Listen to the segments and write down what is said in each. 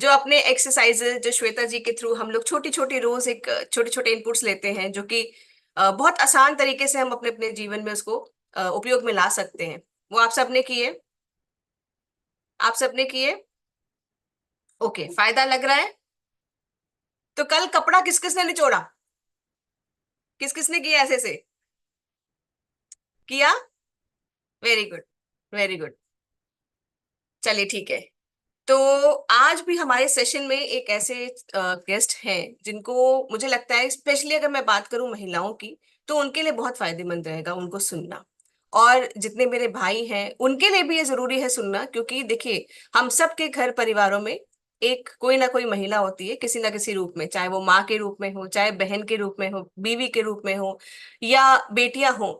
जो अपने एक्सरसाइजेज जो श्वेता जी के थ्रू हम लोग छोटी छोटी रोज एक छोटे छोटे इनपुट्स लेते हैं, जो कि बहुत आसान तरीके से हम अपने अपने जीवन में उसको उपयोग में ला सकते हैं, वो आप सबने किए। आप सबने किए। ओके, फायदा लग रहा है। तो कल कपड़ा किस किसने निचोड़ा? किस किसने किया ऐसे से? किया। Very good. Very good. चलिए ठीक है। तो आज भी हमारे सेशन में एक ऐसे गेस्ट हैं जिनको मुझे लगता है, स्पेशली अगर मैं बात करूं महिलाओं की, तो उनके लिए बहुत फायदेमंद रहेगा उनको सुनना। और जितने मेरे भाई हैं उनके लिए भी ये जरूरी है सुनना, क्योंकि देखिए, हम सब के घर परिवारों में एक कोई ना कोई महिला होती है किसी ना किसी रूप में, चाहे वो माँ के रूप में हो, चाहे बहन के रूप में हो, बीवी के रूप में हो, या बेटियां हो।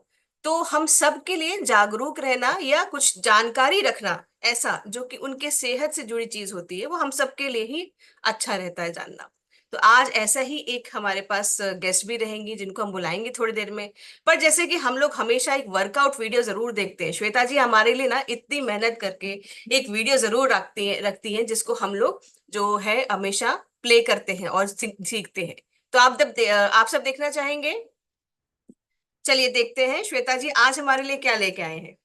तो हम सब के लिए जागरूक रहना या कुछ जानकारी रखना ऐसा जो कि उनके सेहत से जुड़ी चीज होती है, वो हम सबके लिए ही अच्छा रहता है जानना। तो आज ऐसा ही एक हमारे पास गेस्ट भी रहेंगी जिनको हम बुलाएंगे थोड़ी देर में। पर जैसे कि हम लोग हमेशा एक वर्कआउट वीडियो जरूर देखते हैं, श्वेता जी हमारे लिए ना इतनी मेहनत करके एक वीडियो जरूर रखती हैं जिसको हम लोग जो है हमेशा प्ले करते हैं और सीखते हैं। तो आप सब देखना चाहेंगे? चलिए देखते हैं श्वेता जी आज हमारे लिए क्या लेके आए हैं।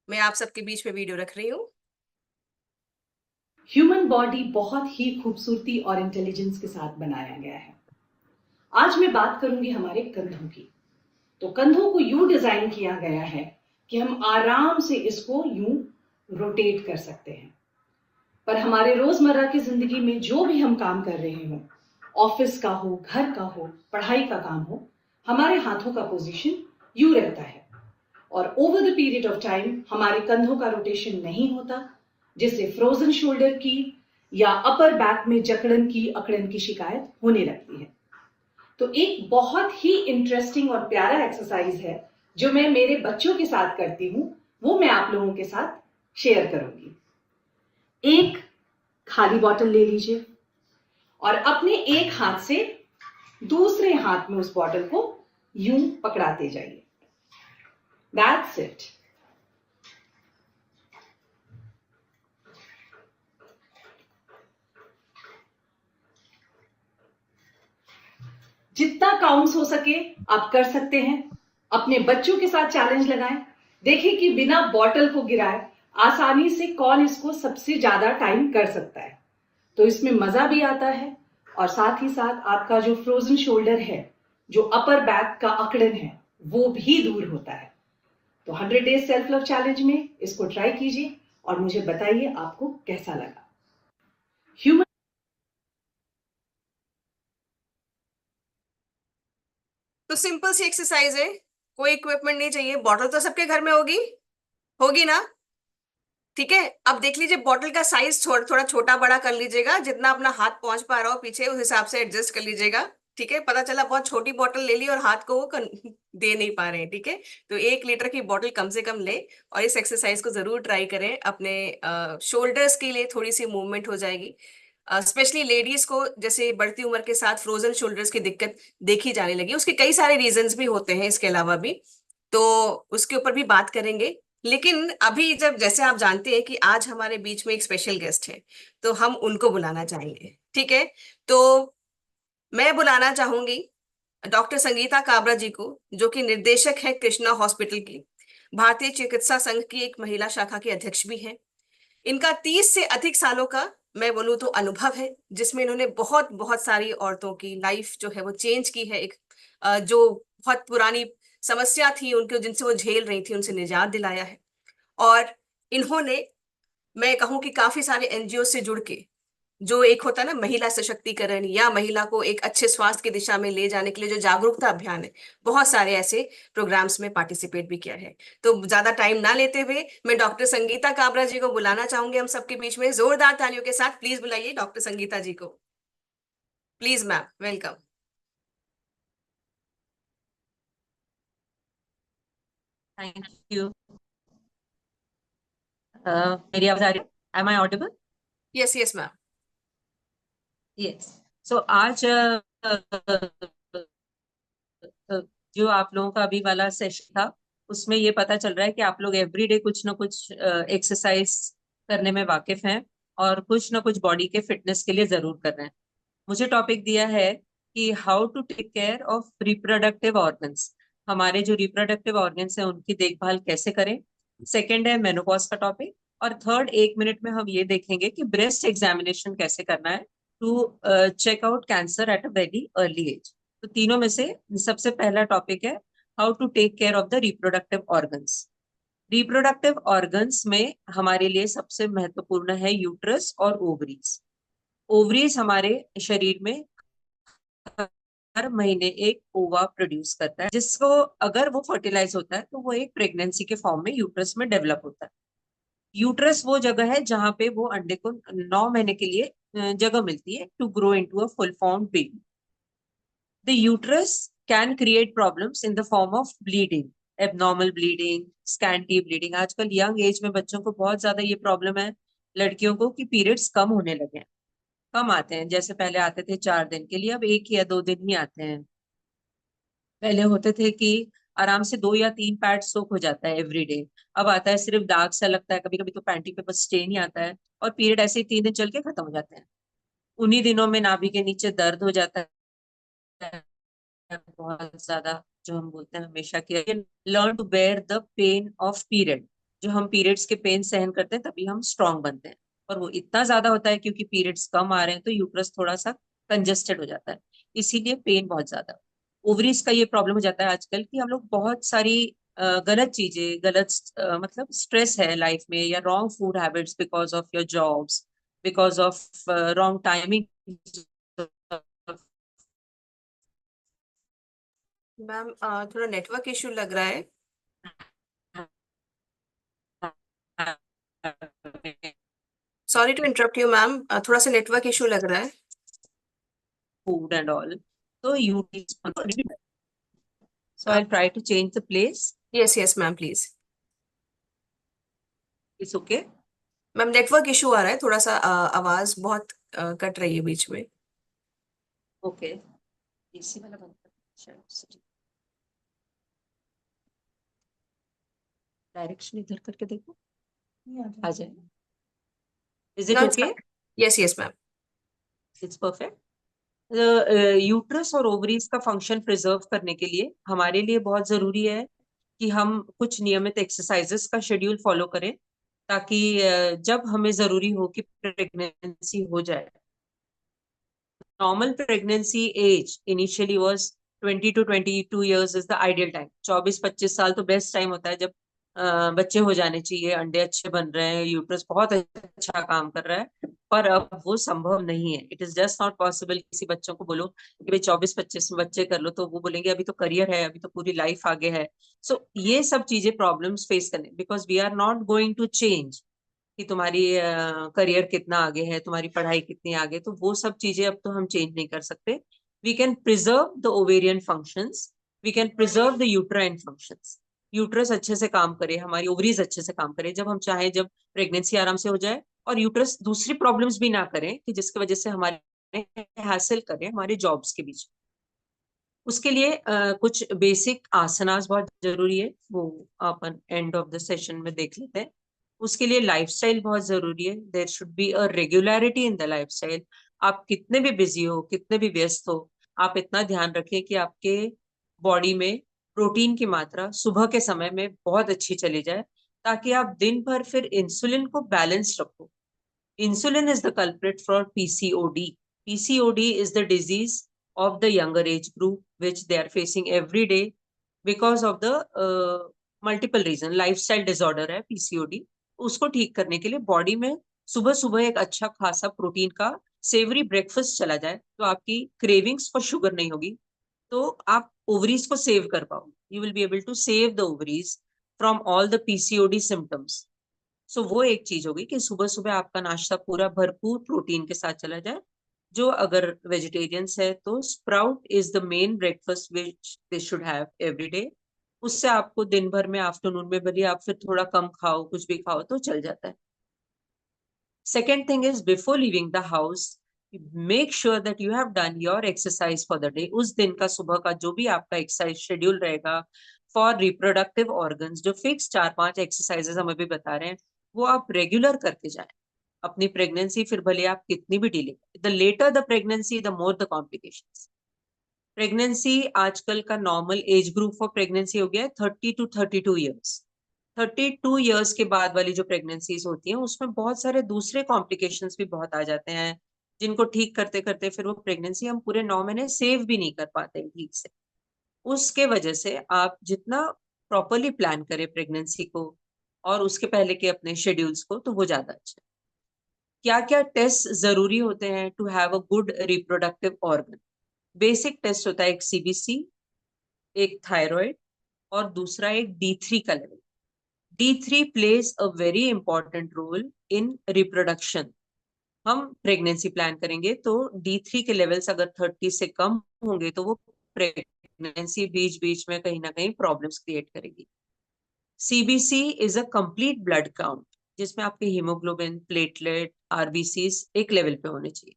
मैं आप सबके बीच में वीडियो रख रही हूँ। ह्यूमन बॉडी बहुत ही खूबसूरती और इंटेलिजेंस के साथ बनाया गया है। आज मैं बात करूंगी हमारे कंधों की। तो कंधों को यूं डिजाइन किया गया है कि हम आराम से इसको यूं रोटेट कर सकते हैं। पर हमारे रोजमर्रा की जिंदगी में जो भी हम काम कर रहे हो, ऑफिस का हो, घर का हो, पढ़ाई का काम हो, हमारे हाथों का पोजीशन यूं रहता है और over the period of time हमारे कंधों का रोटेशन नहीं होता, जिससे फ्रोजन शोल्डर की या अपर बैक में जकड़न की अकड़न की शिकायत होने लगती है। तो एक बहुत ही इंटरेस्टिंग और प्यारा एक्सरसाइज है जो मैं मेरे बच्चों के साथ करती हूं, वो मैं आप लोगों के साथ शेयर करूंगी। एक खाली बॉटल ले लीजिए और अपने एक हाथ से दूसरे हाथ में उस बॉटल को यूं पकड़ाते जाइए। That's it. जितना काउंट्स हो सके आप कर सकते हैं। अपने बच्चों के साथ चैलेंज लगाएं, देखें कि बिना बॉटल को गिराए आसानी से कौन इसको सबसे ज्यादा टाइम कर सकता है। तो इसमें मजा भी आता है और साथ ही साथ आपका जो फ्रोजन शोल्डर है, जो अपर बैक का अकड़न है, वो भी दूर होता है। तो 100 डेज सेल्फ लव चैलेंज में इसको ट्राई कीजिए और मुझे बताइए आपको कैसा लगा। ह्यूमन तो सिंपल सी एक्सरसाइज है, कोई इक्विपमेंट नहीं चाहिए, बॉटल तो सबके घर में होगी, होगी ना? ठीक है, अब देख लीजिए बॉटल का साइज थोड़ा छोटा बड़ा कर लीजिएगा, जितना अपना हाथ पहुंच पा रहा हो पीछे उस हिसाब से एडजस्ट कर लीजिएगा। ठीक है, पता चला बहुत छोटी बॉटल ले ली और हाथ को वो दे नहीं पा रहे हैं, ठीक है। तो 1 लीटर की बॉटल कम से कम ले और इस एक्सरसाइज को जरूर ट्राई करें। अपने शोल्डर्स के लिए थोड़ी सी मूवमेंट हो जाएगी। स्पेशली लेडीज को जैसे बढ़ती उम्र के साथ फ्रोजन शोल्डर्स की दिक्कत देखी जाने लगी, उसके कई सारे रीजंस भी होते हैं इसके अलावा भी, तो उसके ऊपर भी बात करेंगे। लेकिन अभी जब जैसे आप जानते हैं कि आज हमारे बीच में एक स्पेशल गेस्ट है, तो हम उनको बुलाना चाहेंगे, ठीक है। तो मैं बुलाना चाहूंगी डॉक्टर संगीता काबरा जी को, जो कि निर्देशक है कृष्णा हॉस्पिटल की, भारतीय चिकित्सा संघ की एक महिला शाखा के अध्यक्ष भी है। इनका 30 से अधिक सालों का, मैं बोलूँ तो, अनुभव है, जिसमें इन्होंने बहुत बहुत सारी औरतों की लाइफ जो है वो चेंज की है। एक जो बहुत पुरानी समस्या थी उनके, जिनसे वो झेल रही थी, उनसे निजात दिलाया है। और इन्होंने, मैं कहूँ कि काफी सारे एनजीओ से जुड़ के, जो एक होता है ना महिला सशक्तिकरण या महिला को एक अच्छे स्वास्थ्य की दिशा में ले जाने के लिए जो जागरूकता अभियान है, बहुत सारे ऐसे प्रोग्राम्स में पार्टिसिपेट भी किया है। तो ज्यादा टाइम ना लेते हुए मैं डॉक्टर संगीता काबरा जी को बुलाना चाहूंगी हम सबके बीच में, जोरदार तालियों के साथ प्लीज बुलाइए डॉक्टर संगीता जी को। Please ma'am, welcome. Thank you. मेरी आवाज आ रही है? Am I audible? Yes yes ma'am. Yes. So आज जो आप लोगों का अभी वाला सेशन था, उसमें ये पता चल रहा है कि आप लोग एवरीडे कुछ ना कुछ एक्सरसाइज करने में वाकिफ हैं और कुछ ना कुछ बॉडी के फिटनेस के लिए जरूर कर रहे हैं। मुझे टॉपिक दिया है कि how to take care of reproductive organs. हमारे जो रिप्रोडक्टिव ऑर्गन्स हैं उनकी देखभाल कैसे करें। सेकंड है मेनोपॉज का टॉपिक। और थर्ड, 1 मिनट में हम ये देखेंगे कि ब्रेस्ट एग्जामिनेशन कैसे करना है to check out cancer at a very early age. तो तीनों में से सबसे पहला टॉपिक है how to take care of the reproductive organs. Reproductive organs में हमारे लिए सबसे महत्वपूर्ण है यूट्रस और ओवरीज। ओवरीज हमारे शरीर में हर महीने एक ओवा प्रोड्यूस करता है, जिसको अगर वो फर्टिलाइज होता है तो वो एक प्रेगनेंसी के फॉर्म में यूट्रस में डेवलप होता है। यूट्रस वो जगह है जहां पे वो अंडे को 9 महीने के लिए जगह मिलती है to grow into a full form baby. The uterus can create problems in the form of bleeding, abnormal bleeding, scanty bleeding. आजकल यंग एज में बच्चों को बहुत ज्यादा ये प्रॉब्लम है, लड़कियों को, कि पीरियड्स कम होने लगे हैं। कम आते हैं, जैसे पहले आते थे 4 दिन के लिए, अब 1 या 2 दिन ही आते हैं। पहले होते थे कि आराम से 2 या 3 पैड सोक हो जाता है एवरी डे। अब आता है सिर्फ दाग सा लगता है, कभी कभी तो पैंटी पे बस स्टेन ही आता है, और पीरियड ऐसे ही 3 दिन चल के खत्म हो जाते हैं। उन्हीं दिनों में नाभि के नीचे दर्द हो जाता है बहुत ज्यादा, जो हम बोलते हैं हमेशा कि learn to bear the pain of period. जो हम पीरियड्स के पेन सहन करते हैं तभी हम स्ट्रांग बनते हैं। और वो इतना ज्यादा होता है क्योंकि पीरियड्स कम आ रहे हैं तो यूट्रस थोड़ा सा कंजेस्टेड हो जाता है, इसीलिए पेन बहुत ज्यादा। ओवरीज का ये प्रॉब्लम हो जाता है आजकल कि हम लोग बहुत सारी गलत चीजें, मतलब स्ट्रेस है लाइफ में, या wrong food habits because of your jobs, because of wrong timing. Ma'am थोड़ा नेटवर्क इशू लग रहा है। Sorry to interrupt you ma'am, थोड़ा सा नेटवर्क इशू लग रहा है। food and all. So you so uh, I'll try to change the place. Yes yes ma'am please. It's okay. Ma'am network issue आ रहा है थोड़ा सा, आवाज बहुत कट रही है बीच में। Okay. AC वाला बंद कर। शायद डायरेक्शन इधर करके देखो, आ जाए। Is it no it's okay? Yes yes ma'am. It's perfect. Uterus और ओवरीज का फंक्शन प्रिजर्व करने के लिए हमारे लिए बहुत जरूरी है कि हम कुछ नियमित एक्सरसाइजेस का शेड्यूल फॉलो करें, ताकि जब हमें जरूरी हो कि प्रेगनेंसी हो जाए। Normal pregnancy age initially was 20 to 22 years is the ideal time. 24-25 साल तो बेस्ट टाइम होता है जब बच्चे हो जाने चाहिए, अंडे अच्छे बन रहे हैं, यूट्रस बहुत अच्छा काम कर रहा है। पर अब वो संभव नहीं है। It is just not possible. किसी बच्चों को बोलो कि भाई 24-25 में बच्चे कर लो, तो वो बोलेंगे अभी तो करियर है, अभी तो पूरी लाइफ आगे है। सो ये सब चीजें प्रॉब्लम्स फेस करने, because we are not going to change कि तुम्हारी करियर कितना आगे है, तुम्हारी पढ़ाई कितनी आगे, तो वो सब चीजें अब तो हम चेंज नहीं कर सकते। We can preserve the ovarian functions, we can preserve the uterine functions. Uterus अच्छे से काम करे, हमारी ओवरीज अच्छे से काम करे जब हम चाहें, जब प्रेगनेंसी आराम से हो जाए, और यूट्रस दूसरी प्रॉब्लम्स भी ना करें कि जिसकी वजह से हमारे हासिल करें हमारे जॉब्स के बीच। उसके लिए कुछ बेसिक आसनास बहुत जरूरी है, वो अपन एंड ऑफ द सेशन में देख लेते हैं। उसके लिए लाइफस्टाइल बहुत जरूरी है। There should be a regularity in the lifestyle. आप कितने भी बिजी हो, कितने भी व्यस्त हो, आप इतना ध्यान रखिए कि आपके बॉडी में प्रोटीन की मात्रा सुबह के समय में बहुत अच्छी चली जाए, ताकि आप दिन भर फिर इंसुलिन को बैलेंस रखो। Insulin is the culprit for PCOD. PCOD is the disease of the younger age group, which they are facing every day because of the multiple reason. Lifestyle disorder है PCOD. उसको ठीक करने के लिए body में सुबह सुबह एक अच्छा खासा प्रोटीन का सेवरी ब्रेकफास्ट चला जाए, तो आपकी क्रेविंग्स फॉर शुगर नहीं होगी, तो आप ओवरीज को सेव कर पाओगे। You will be able to save the ovaries from all the PCOD symptoms. So वो एक चीज होगी कि सुबह सुबह आपका नाश्ता पूरा भरपूर प्रोटीन के साथ चला जाए। जो अगर वेजिटेरियंस है तो sprout is the main breakfast which they should have every day. उससे आपको दिन भर में, आफ्टरनून में भले आप फिर थोड़ा कम खाओ, कुछ भी खाओ तो चल जाता है। Second thing is before living the house, make sure that you have done your exercise for the day. उस दिन का सुबह का जो भी आपका एक्सरसाइज शेड्यूल रहेगा फॉर रिप्रोडक्टिव ऑर्गन्स, जो फिक्स 4-5 एक्सरसाइजेस हम अभी बता रहे हैं, वो आप रेगुलर करके जाएं। अपनी प्रेगनेंसी, फिर भले आप कितनी भी delay, the later the pregnancy the more the complications. Pregnancy आजकल का normal age group for pregnancy हो गया है 30 to 32 ईयर्स। 32 ईयर्स के बाद वाली जो प्रेगनेंसीज होती हैं उसमें बहुत सारे दूसरे कॉम्प्लिकेशंस भी बहुत आ जाते हैं, जिनको ठीक करते करते फिर वो प्रेगनेंसी हम पूरे 9 महीने सेव भी नहीं कर पाते हैं ठीक से। उसके वजह से आप जितना प्रॉपरली प्लान करें प्रेगनेंसी को और उसके पहले के अपने शेड्यूल्स को, तो वो ज्यादा अच्छा है। क्या क्या टेस्ट जरूरी होते हैं to have a good reproductive organ? Basic test होता है एक सीबीसी, एक थायराइड, और दूसरा एक D3 का लेवल। D3 plays a very important role in reproduction. हम प्रेगनेंसी प्लान करेंगे तो D3 के लेवल्स अगर 30 से कम होंगे तो वो प्रेगनेंसी बीच बीच में कहीं ना कहीं प्रॉब्लम्स क्रिएट करेगी। CBC is a complete blood count, जिसमें आपके हीमोग्लोबिन, प्लेटलेट, आरबीसीज एक लेवल पे होने चाहिए।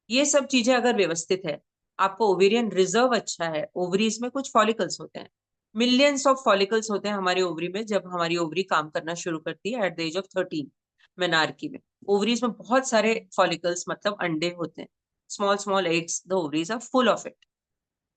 ये सब चीजें अगर व्यवस्थित है, आपको ओवेरियन रिजर्व अच्छा है, ओवरीज में कुछ फॉलिकल्स होते हैं, मिलियंस ऑफ फॉलिकल्स होते हैं हमारी ओवरी में जब हमारी ओवरी काम करना शुरू करती है at the age of 13। Menarche में ओवरीज में बहुत सारे फॉलिकल्स मतलब अंडे होते हैं, small small eggs, the ovaries are full of it.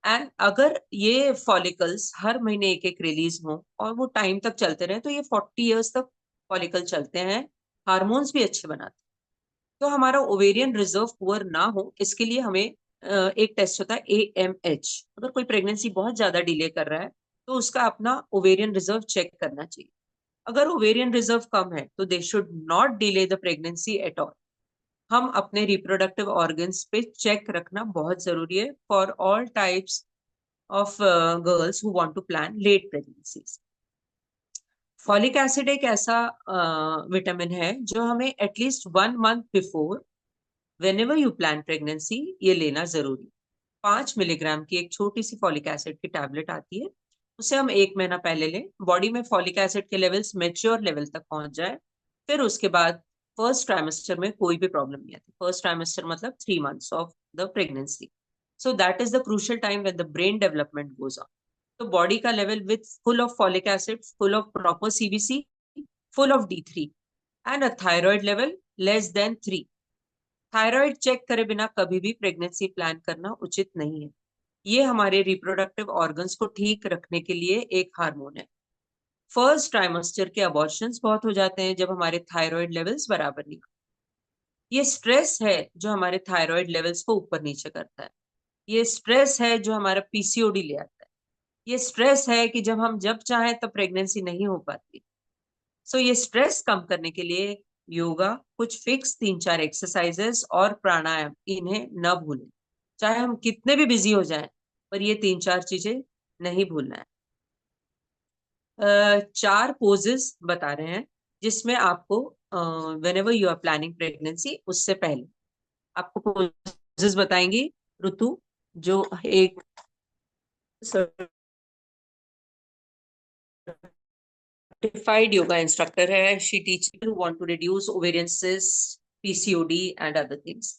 And अगर ये फॉलिकल्स हर महीने एक एक रिलीज हो और वो टाइम तक चलते रहे, तो ये 40 ईयर्स तक फॉलिकल चलते हैं, हार्मोन्स भी अच्छे बनाते हैं। तो हमारा ओवेरियन रिजर्व पुअर ना हो, इसके लिए हमें एक टेस्ट होता है AMH। अगर कोई प्रेगनेंसी बहुत ज्यादा डिले कर रहा है तो उसका अपना ओवेरियन रिजर्व चेक करना चाहिए। अगर ओवेरियन रिजर्व कम है तो they should not delay the pregnancy at all. हम अपने रिप्रोडक्टिव ऑर्गन्स पे चेक रखना बहुत जरूरी है for all types of girls who want to plan late pregnancies. Folic acid एक ऐसा विटामिन है जो हमें at least 1 month before whenever you plan pregnancy ये लेना जरूरी। 5 मिलीग्राम की एक छोटी सी फॉलिक एसिड की टैबलेट आती है, उसे हम 1 महीना पहले लें, बॉडी में फॉलिक एसिड के लेवल्स मेच्योर लेवल तक पहुंच जाए। फिर उसके बाद फर्स्ट ट्राइमेस्टर में कोई भी प्रॉब्लम नहीं आती। फर्स्ट ट्राइमेस्टर मतलब 3 months of the pregnancy. So that is the crucial time when the brain development goes on. तो बॉडी का level with full of folic acid, full of proper CBC, full of D3 and a thyroid level less than 3। Thyroid check करे बिना कभी भी pregnancy plan करना उचित नहीं है। ये हमारे रिप्रोडक्टिव ऑर्गन्स को ठीक रखने के लिए एक हार्मोन है। फर्स्ट ट्राइमेस्टर के अबॉर्शंस बहुत हो जाते हैं जब हमारे थायराइड लेवल्स बराबर नहीं होते। ये स्ट्रेस है जो हमारे थायराइड लेवल्स को ऊपर नीचे करता है। ये स्ट्रेस है जो हमारा PCOD ले आता है। ये स्ट्रेस है कि जब हम जब चाहें तब प्रेगनेंसी नहीं हो पाती। सो ये स्ट्रेस कम करने के लिए योगा, कुछ फिक्स 3-4 एक्सरसाइजेस और प्राणायाम, इन्हें न भूलें। चाहे हम कितने भी बिजी हो जाएं, पर ये 3-4 चीजें नहीं भूलना है। 4 पोजेस बता रहे हैं जिसमें आपको whenever you are planning pregnancy उससे पहले आपको पोजेस बताएंगी ऋतु, जो एक certified yoga instructor hai. She teaches people who want to reduce ovarian cysts, PCOD and other things.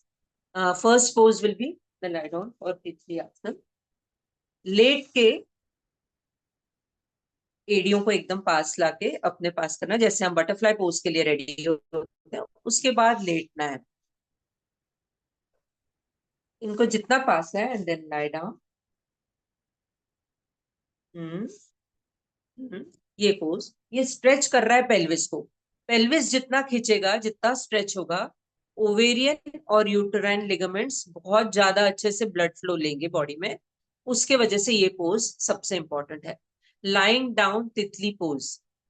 First pose will be the lie down or Titli Asana. लेट के एड़ियों को एकदम पास लाके अपने पास करना, जैसे हम बटरफ्लाई पोज के लिए रेडी होते हैं। उसके बाद लेटना है, इनको जितना पास है एंड देन लाई डाउन। ये पोज, ये स्ट्रेच कर रहा है पेल्विस को। पेल्विस जितना खींचेगा, जितना स्ट्रेच होगा, ओवेरियन और यूटेराइन लिगामेंट्स बहुत ज्यादा अच्छे से ब्लड फ्लो लेंगे बॉडी में। उसके वजह से ये पोज सबसे इंपॉर्टेंट है। लाइंग डाउन तितली पोज,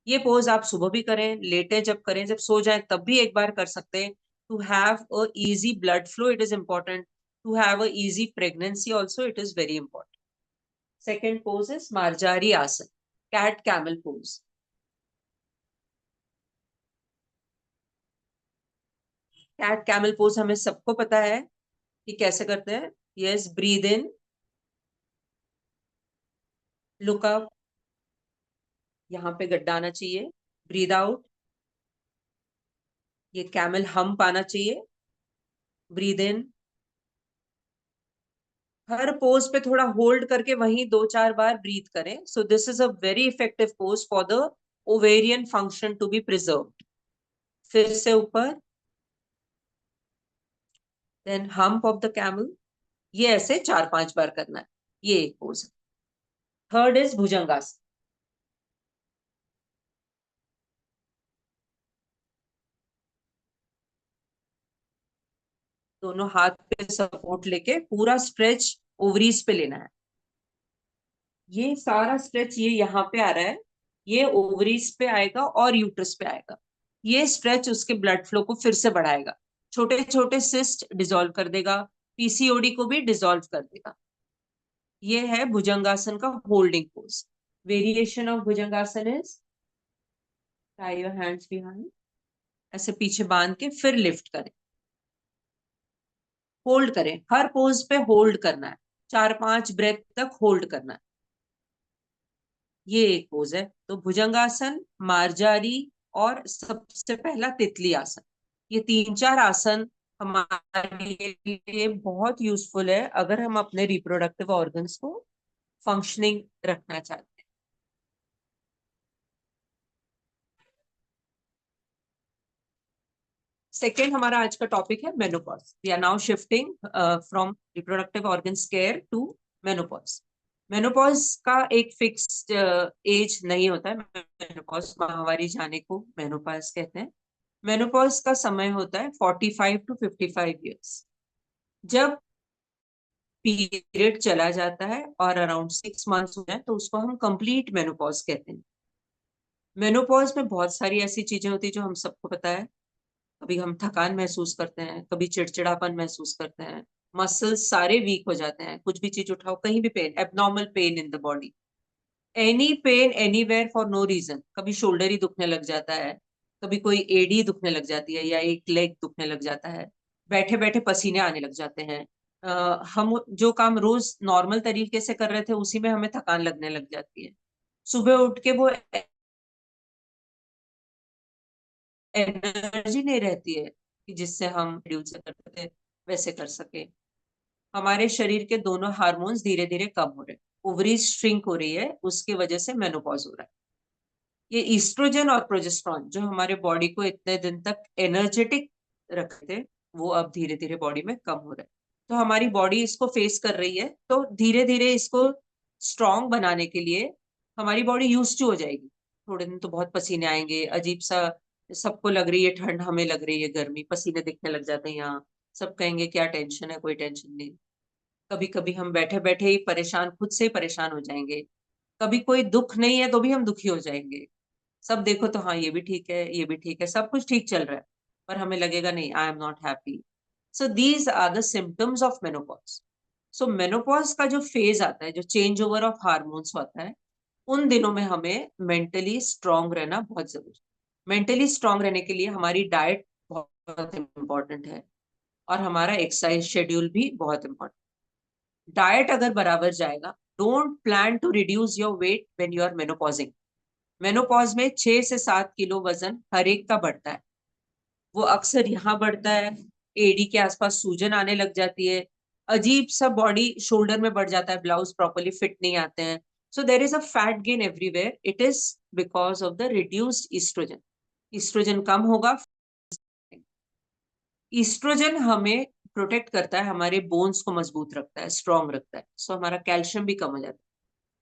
ये पोज आप सुबह भी करें, लेटे जब करें, जब सो जाए तब भी एक बार कर सकते हैं। To have a easy blood flow it is important, to have a easy pregnancy also it is very important. Second pose is मार्जारी आसन, cat camel pose. Cat camel pose हमें सबको पता है कि कैसे करते हैं। Yes, breathe in, look up, यहाँ पे गड्ढा आना चाहिए, ब्रीद आउट, ये कैमल हम्प आना चाहिए, ब्रीद इन। हर पोज पे थोड़ा होल्ड करके वहीं 2-4 बार ब्रीथ करें। So this is a very effective pose for the ovarian function to be preserved. फिर से ऊपर, then hump of the camel, ये ऐसे 4-5 बार करना है, ये एक पोज है। थर्ड इज भुजंगासन। दोनों हाथ पे सपोर्ट लेके पूरा स्ट्रेच ओवरीज पे लेना है। ये सारा स्ट्रेच ये यहाँ पे आ रहा है, ये ओवरीज पे आएगा और यूट्रस पे आएगा। ये स्ट्रेच उसके ब्लड फ्लो को फिर से बढ़ाएगा, छोटे छोटे सिस्ट डिसॉल्व कर देगा, पीसीओडी को भी डिसॉल्व कर देगा। ये है भुजंगासन का holding pose. Variation of bhujangasana is tie your hands behind, ऐसे पीछे बांध के फिर लिफ्ट करें, होल्ड करें, हर पोज पे होल्ड करना है, 4-5 ब्रेथ तक होल्ड करना है। ये एक पोज है। तो भुजंगासन, मार्जारी और सबसे पहला तितली आसन, ये 3-4 आसन हमारे लिए बहुत यूजफुल है अगर हम अपने रिप्रोडक्टिव ऑर्गन्स को फंक्शनिंग रखना चाहते हैं। सेकेंड हमारा आज का टॉपिक है menopause. We are now shifting from reproductive organs care to menopause. Menopause का एक फिक्स्ड एज नहीं होता है। मेनोपॉज, माहवारी जाने को मेनोपॉज कहते हैं। मेनोपॉज का समय होता है 45 to 55 ईयर्स। जब पीरियड चला जाता है और अराउंड 6 मंथ्स हो जाए तो उसको हम कंप्लीट मेनोपॉज कहते हैं। मेनोपॉज में बहुत सारी ऐसी चीजें होती है जो हम सबको पता है। कभी हम थकान महसूस करते हैं, कभी चिड़चिड़ापन महसूस करते हैं, मसल्स सारे वीक हो जाते हैं, कुछ भी चीज उठाओ कहीं भी pain, abnormal pain in the body, any pain anywhere for no reason. कभी शोल्डर ही दुखने लग जाता है, कभी कोई एडी दुखने लग जाती है या एक लेग दुखने लग जाता है, बैठे बैठे पसीने आने लग जाते हैं। हम जो काम रोज नॉर्मल तरीके से कर रहे थे उसी में हमें थकान लगने लग जाती है। सुबह उठ के वो एनर्जी नहीं रहती है कि जिससे हम शेड्यूल से करते थे वैसे कर सके। हमारे शरीर के दोनों हार्मोन्स धीरे धीरे कम हो रहे हैं, ओवरीज श्रिंक हो रही है, उसकी वजह से मेनोपॉज हो रहा है। ये ईस्ट्रोजन और प्रोजेस्टेरॉन जो हमारे बॉडी को इतने दिन तक एनर्जेटिक रखते थे वो अब धीरे धीरे बॉडी में कम हो रहा है। तो हमारी बॉडी इसको फेस कर रही है, तो धीरे धीरे इसको स्ट्रॉन्ग बनाने के लिए हमारी बॉडी यूज टू हो जाएगी। थोड़े दिन तो बहुत पसीने आएंगे, अजीब सा सबको लग रही है ठंड, हमें लग रही है गर्मी, पसीने दिखने लग जाते हैं यहाँ। सब कहेंगे क्या टेंशन है, कोई टेंशन नहीं। कभी कभी हम बैठे बैठे ही परेशान, खुद से ही परेशान हो जाएंगे। कभी कोई दुख नहीं है तो भी हम दुखी हो जाएंगे। सब देखो तो हाँ ये भी ठीक है, ये भी ठीक है, सब कुछ ठीक चल रहा है, पर हमें लगेगा नहीं, I am not happy. So these are the symptoms of menopause. So menopause का जो फेज आता है, जो चेंज ओवर ऑफ हार्मोन्स होता है, उन दिनों में हमें मेंटली स्ट्रांग रहना बहुत जरूरी है। मेंटली स्ट्रांग रहने के लिए हमारी डाइट बहुत इंपॉर्टेंट है और हमारा एक्सरसाइज शेड्यूल भी बहुत इंपॉर्टेंट। डाइट अगर बराबर जाएगा, don't plan to reduce your weight when you are menopausing. Menopause में 6 से 7 किलो वजन हर एक का बढ़ता है। वो अक्सर यहाँ बढ़ता है, एडी के आसपास सूजन आने लग जाती है, अजीब सा बॉडी शोल्डर में बढ़ जाता है, ब्लाउज प्रॉपरली फिट नहीं आते हैं। So there is a fat gain everywhere, it is because of the reduced estrogen. Estrogen कम होगा। ईस्ट्रोजन हमें प्रोटेक्ट करता है, हमारे बोन्स को मजबूत रखता है, स्ट्रॉन्ग रखता है। सो हमारा कैल्शियम भी कम हो जाता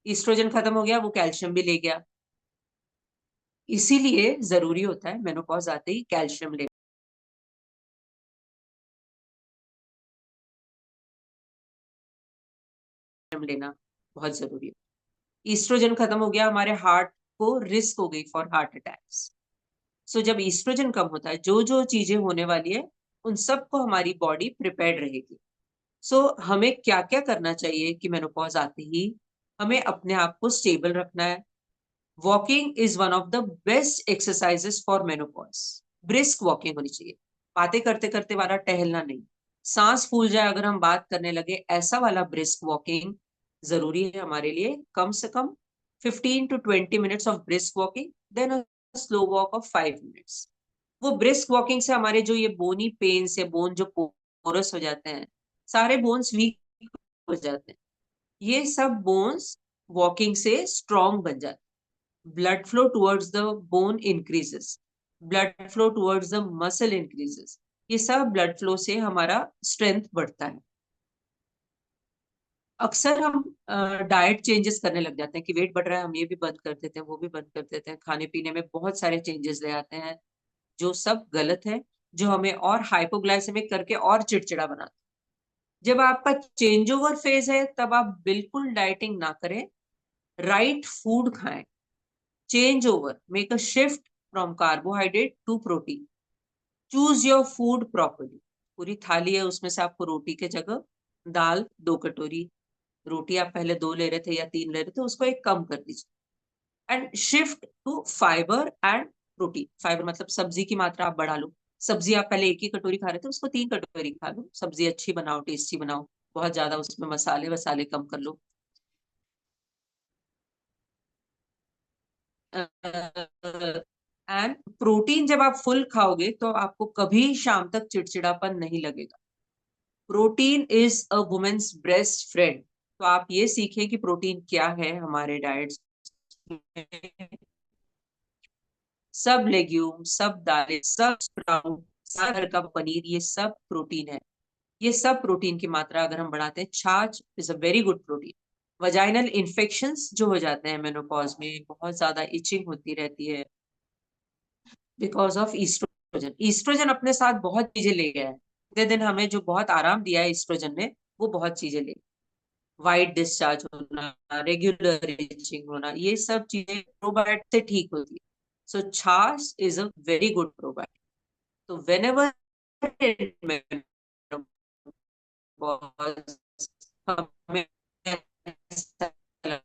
है। ईस्ट्रोजन खत्म हो गया, वो कैल्शियम भी ले गया। इसीलिए जरूरी होता है मेनोपॉज आते ही कैल्शियम लेना बहुत जरूरी है। ईस्ट्रोजन खत्म हो गया, हमारे हार्ट को रिस्क हो गई फॉर हार्ट अटैक्स। सो जब ईस्ट्रोजन कम होता है, जो जो चीजें होने वाली है उन सबको हमारी बॉडी प्रिपेयर्ड रहेगी। सो हमें क्या क्या करना चाहिए कि मेनोपॉज आते ही हमें अपने आप को स्टेबल रखना है। Walking is one of the best exercises for menopause. Brisk walking होनी चाहिए, बातें करते करते वाला टहलना नहीं। सांस फूल जाए अगर हम बात करने लगे, ऐसा वाला ब्रिस्क वॉकिंग जरूरी है हमारे लिए। कम से कम 15 to 20 minutes of brisk walking, then a slow walk of 5 minutes. वो ब्रिस्क वॉकिंग से हमारे जो ये बोनी पेन्स या बोन जो पोरस हो जाते हैं, सारे बोन्स वीक हो जाते हैं, ये सब बोन्स वॉकिंग से स्ट्रॉन्ग बन जाते हैं। blood flow towards the bone increases, blood flow towards the muscle increases, ये सब ब्लड फ्लो से हमारा स्ट्रेंथ बढ़ता है। अक्सर हम डाइट चेंजेस करने लग जाते हैं कि वेट बढ़ रहा है, हम ये भी बंद कर देते हैं, वो भी बंद कर देते हैं, खाने पीने में बहुत सारे चेंजेस ले आते हैं, जो सब गलत है, जो हमें और हाइपोग्लाइसेमिक करके और चिड़चिड़ा बनाता है। जब आपका चेंज ओवर फेज है तब आप बिल्कुल डाइटिंग ना करें, राइट फूड खाएं। Change over, make a shift from carbohydrate to protein. Choose your food properly. पूरी थाली है, उसमें से आपको रोटी के जगह दाल 2 कटोरी, रोटी आप पहले 2 ले रहे थे या 3 ले रहे थे, उसको एक कम कर दीजिए। And shift to fibre and protein. Fibre मतलब सब्जी की मात्रा आप बढ़ा लो। सब्जी आप पहले 1 ही कटोरी खा रहे थे, उसको 3 कटोरी खा लो। सब्जी अच्छी बनाओ, टेस्टी बनाओ, बहुत ज्यादा उसमें मसाले वसाले कम कर लो। एंड प्रोटीन जब आप फुल खाओगे तो आपको कभी शाम तक चिड़चिड़ापन नहीं लगेगा। Protein is a women's best friend. तो आप ये सीखें कि प्रोटीन क्या है हमारे डाइट। सब लेग्यूम, सब दालें, सब स्प्राउट, सारा घर का पनीर, ये सब प्रोटीन है। ये सब प्रोटीन की मात्रा अगर हम बढ़ाते हैं, छाछ is a very good protein. Vaginal infections जो हो जाते हैं मेनोपॉज में, बहुत ज्यादा इचिंग होती रहती है बिकॉज ऑफ ईस्ट्रोजन। ईस्ट्रोजन अपने साथ बहुत चीजें ले गया है। इतने दिन हमें जो बहुत आराम दिया है ईस्ट्रोजन ने, वो बहुत चीजें ले। वाइट डिस्चार्ज होना, रेगुलर इचिंग होना, ये सब चीजें प्रोबायोटिक से ठीक होती है। सो छाछ is a very good probiotic. तो whenever हमें ऐसा लगता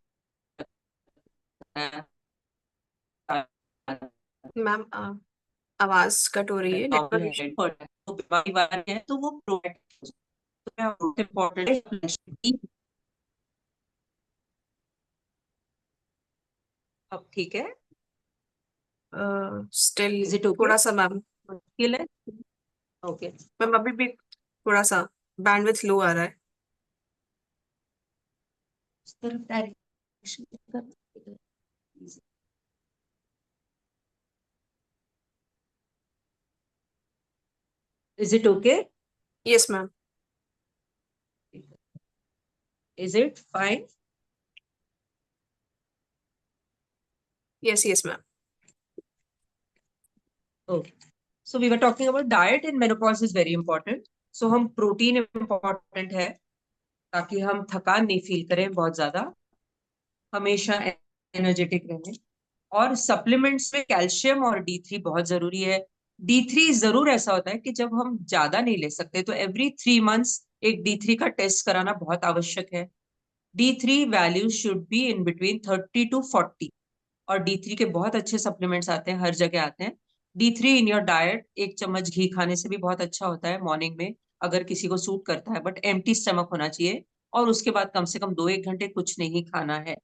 मैम आवाज कट हो रही है, नॉर्मल नेटवर्क है, इशू। तो बीमारी वाला है तो वो प्रोटेक्ट, तो इम्पोर्टेंट। अब ठीक है? Still is it okay? थोड़ा सा मैम। मुश्किल है? ओके। मैम अभी भी थोड़ा सा बैंडविड्थ लो आ रहा है। उस तरफ direction. Is it okay? Yes ma'am. Is it fine? Yes yes ma'am. Okay. So we were talking about diet and menopause is very important. So हम प्रोटीन important है ताकि हम थकान नहीं फील करें बहुत ज्यादा, हमेशा एनर्जेटिक रहें। और सप्लीमेंट्स में कैल्शियम और D3 बहुत जरूरी है। D3 जरूर ऐसा होता है कि जब हम ज्यादा नहीं ले सकते तो एवरी 3 मंथ्स एक D3 का टेस्ट कराना बहुत आवश्यक है। D3 value should be in between 30 to 40। और D3 के बहुत अच्छे सप्लीमेंट्स आते हैं, हर जगह आते हैं। D3 इन योर डाइट, 1 चम्मच घी खाने से भी बहुत अच्छा होता है मॉर्निंग में, अगर किसी को सूट करता है, बट एम्प्टी स्टमक होना चाहिए। और उसके बाद कम से कम 2-1 घंटे कुछ नहीं खाना है।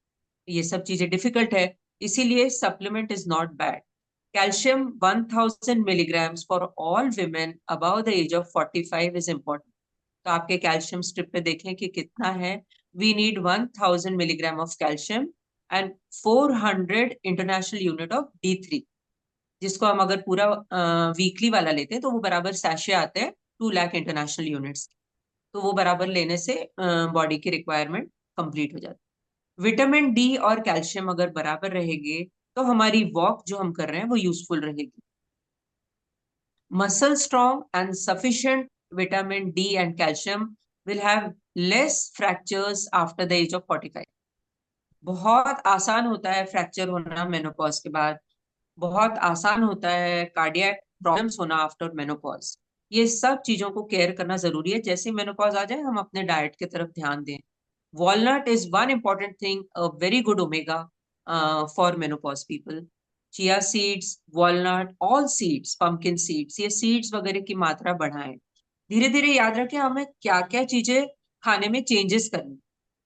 ये सब चीजें डिफिकल्ट है, इसीलिए supplement is not bad. Calcium 1000 milligrams for all women above the age of 45 is important. तो आपके कैल्शियम स्ट्रिप पे देखें कि कितना है। We need 1000 milligram of calcium and 400 international unit of D3, जिसको हम अगर पूरा वीकली वाला लेते हैं तो वो बराबर सैशे आते हैं 2 लाख इंटरनेशनल यूनिट्स। तो वो बराबर लेने से बॉडी की रिक्वायरमेंट कंप्लीट हो जाती है। विटामिन डी और कैल्शियम अगर बराबर रहेंगे तो हमारी वॉक जो हम कर रहे हैं वो यूजफुल रहेगी। Muscle strong and sufficient vitamin D and calcium will have less fractures after the age of 45। बहुत आसान होता है फ्रैक्चर होना मेनोपॉज के बाद, बहुत आसान होता है कार्डियक प्रॉब्लम्स होना आफ्टर मेनोपॉज। ये सब चीजों को केयर करना जरूरी है। जैसे मेनोपॉज आ जाए हम अपने डाइट की तरफ ध्यान दें। Walnut is one important thing, a very good omega for menopause people. Chia seeds, walnut, all seeds, pumpkin seeds, ये सीड्स वगैरह की मात्रा बढ़ाएं। धीरे धीरे याद रखें हमें क्या क्या चीजें खाने में चेंजेस करनी,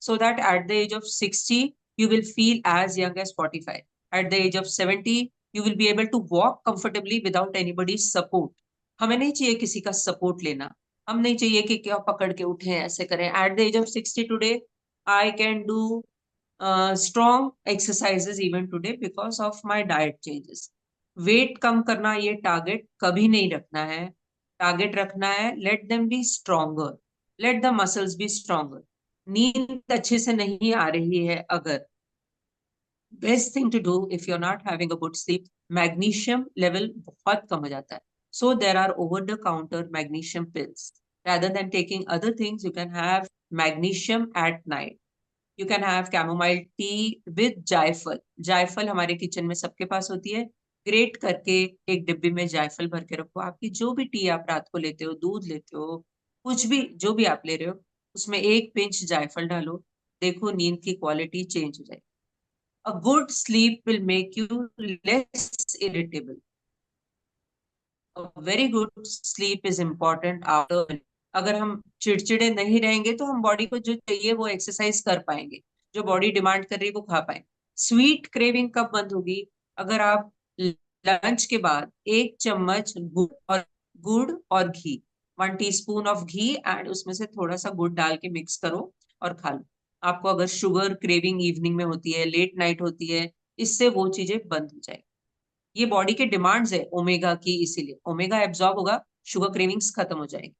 so that at the age of 60 you will feel as young as 45। at the age of 70 you will be able to walk comfortably without anybody's support। हमें नहीं चाहिए किसी का सपोर्ट लेना, हम नहीं चाहिए कि क्या पकड़ के उठे ऐसे करें। at the age of 60 today I can do strong exercises even today because of my diet changes। Weight कम करना ये टारगेट कभी नहीं रखना है। टारगेट रखना है, let them be stronger, let the muscles be stronger. नींद अच्छे से नहीं आ रही है अगर, best thing to do if you are not having a good sleep, magnesium level बहुत कम हो जाता है, so there are over the counter magnesium pills, rather than taking other things you can have magnesium at night. You can have chamomile tea with जायफल। जायफल हमारे kitchen में सबके पास होती है, ग्रेट करके एक डिब्बी में जायफल भर के रखो। आपकी जो भी टी आप रात को लेते हो, दूध लेते हो, कुछ भी जो भी आप ले रहे हो, उसमें एक पिंच जायफल डालो, देखो नींद की क्वालिटी चेंज हो जाएगी। A good sleep will make you less irritable. A very good sleep is important after. अगर हम चिड़चिड़े नहीं रहेंगे तो हम बॉडी को जो चाहिए वो एक्सरसाइज कर पाएंगे, जो बॉडी डिमांड कर रही है वो खा पाएंगे। स्वीट क्रेविंग कब बंद होगी? अगर आप लंच के बाद 1 चम्मच गुड़ और घी, 1 टीस्पून ऑफ घी एंड उसमें से थोड़ा सा गुड़ डाल के मिक्स करो और खा लो। आपको अगर शुगर क्रेविंग इवनिंग में होती है, लेट नाइट होती है, इससे वो चीजें बंद हो जाएगी। ये बॉडी के डिमांड्स है ओमेगा की, इसीलिए ओमेगा एब्जॉर्ब होगा, शुगर क्रेविंग्स खत्म हो जाएगी।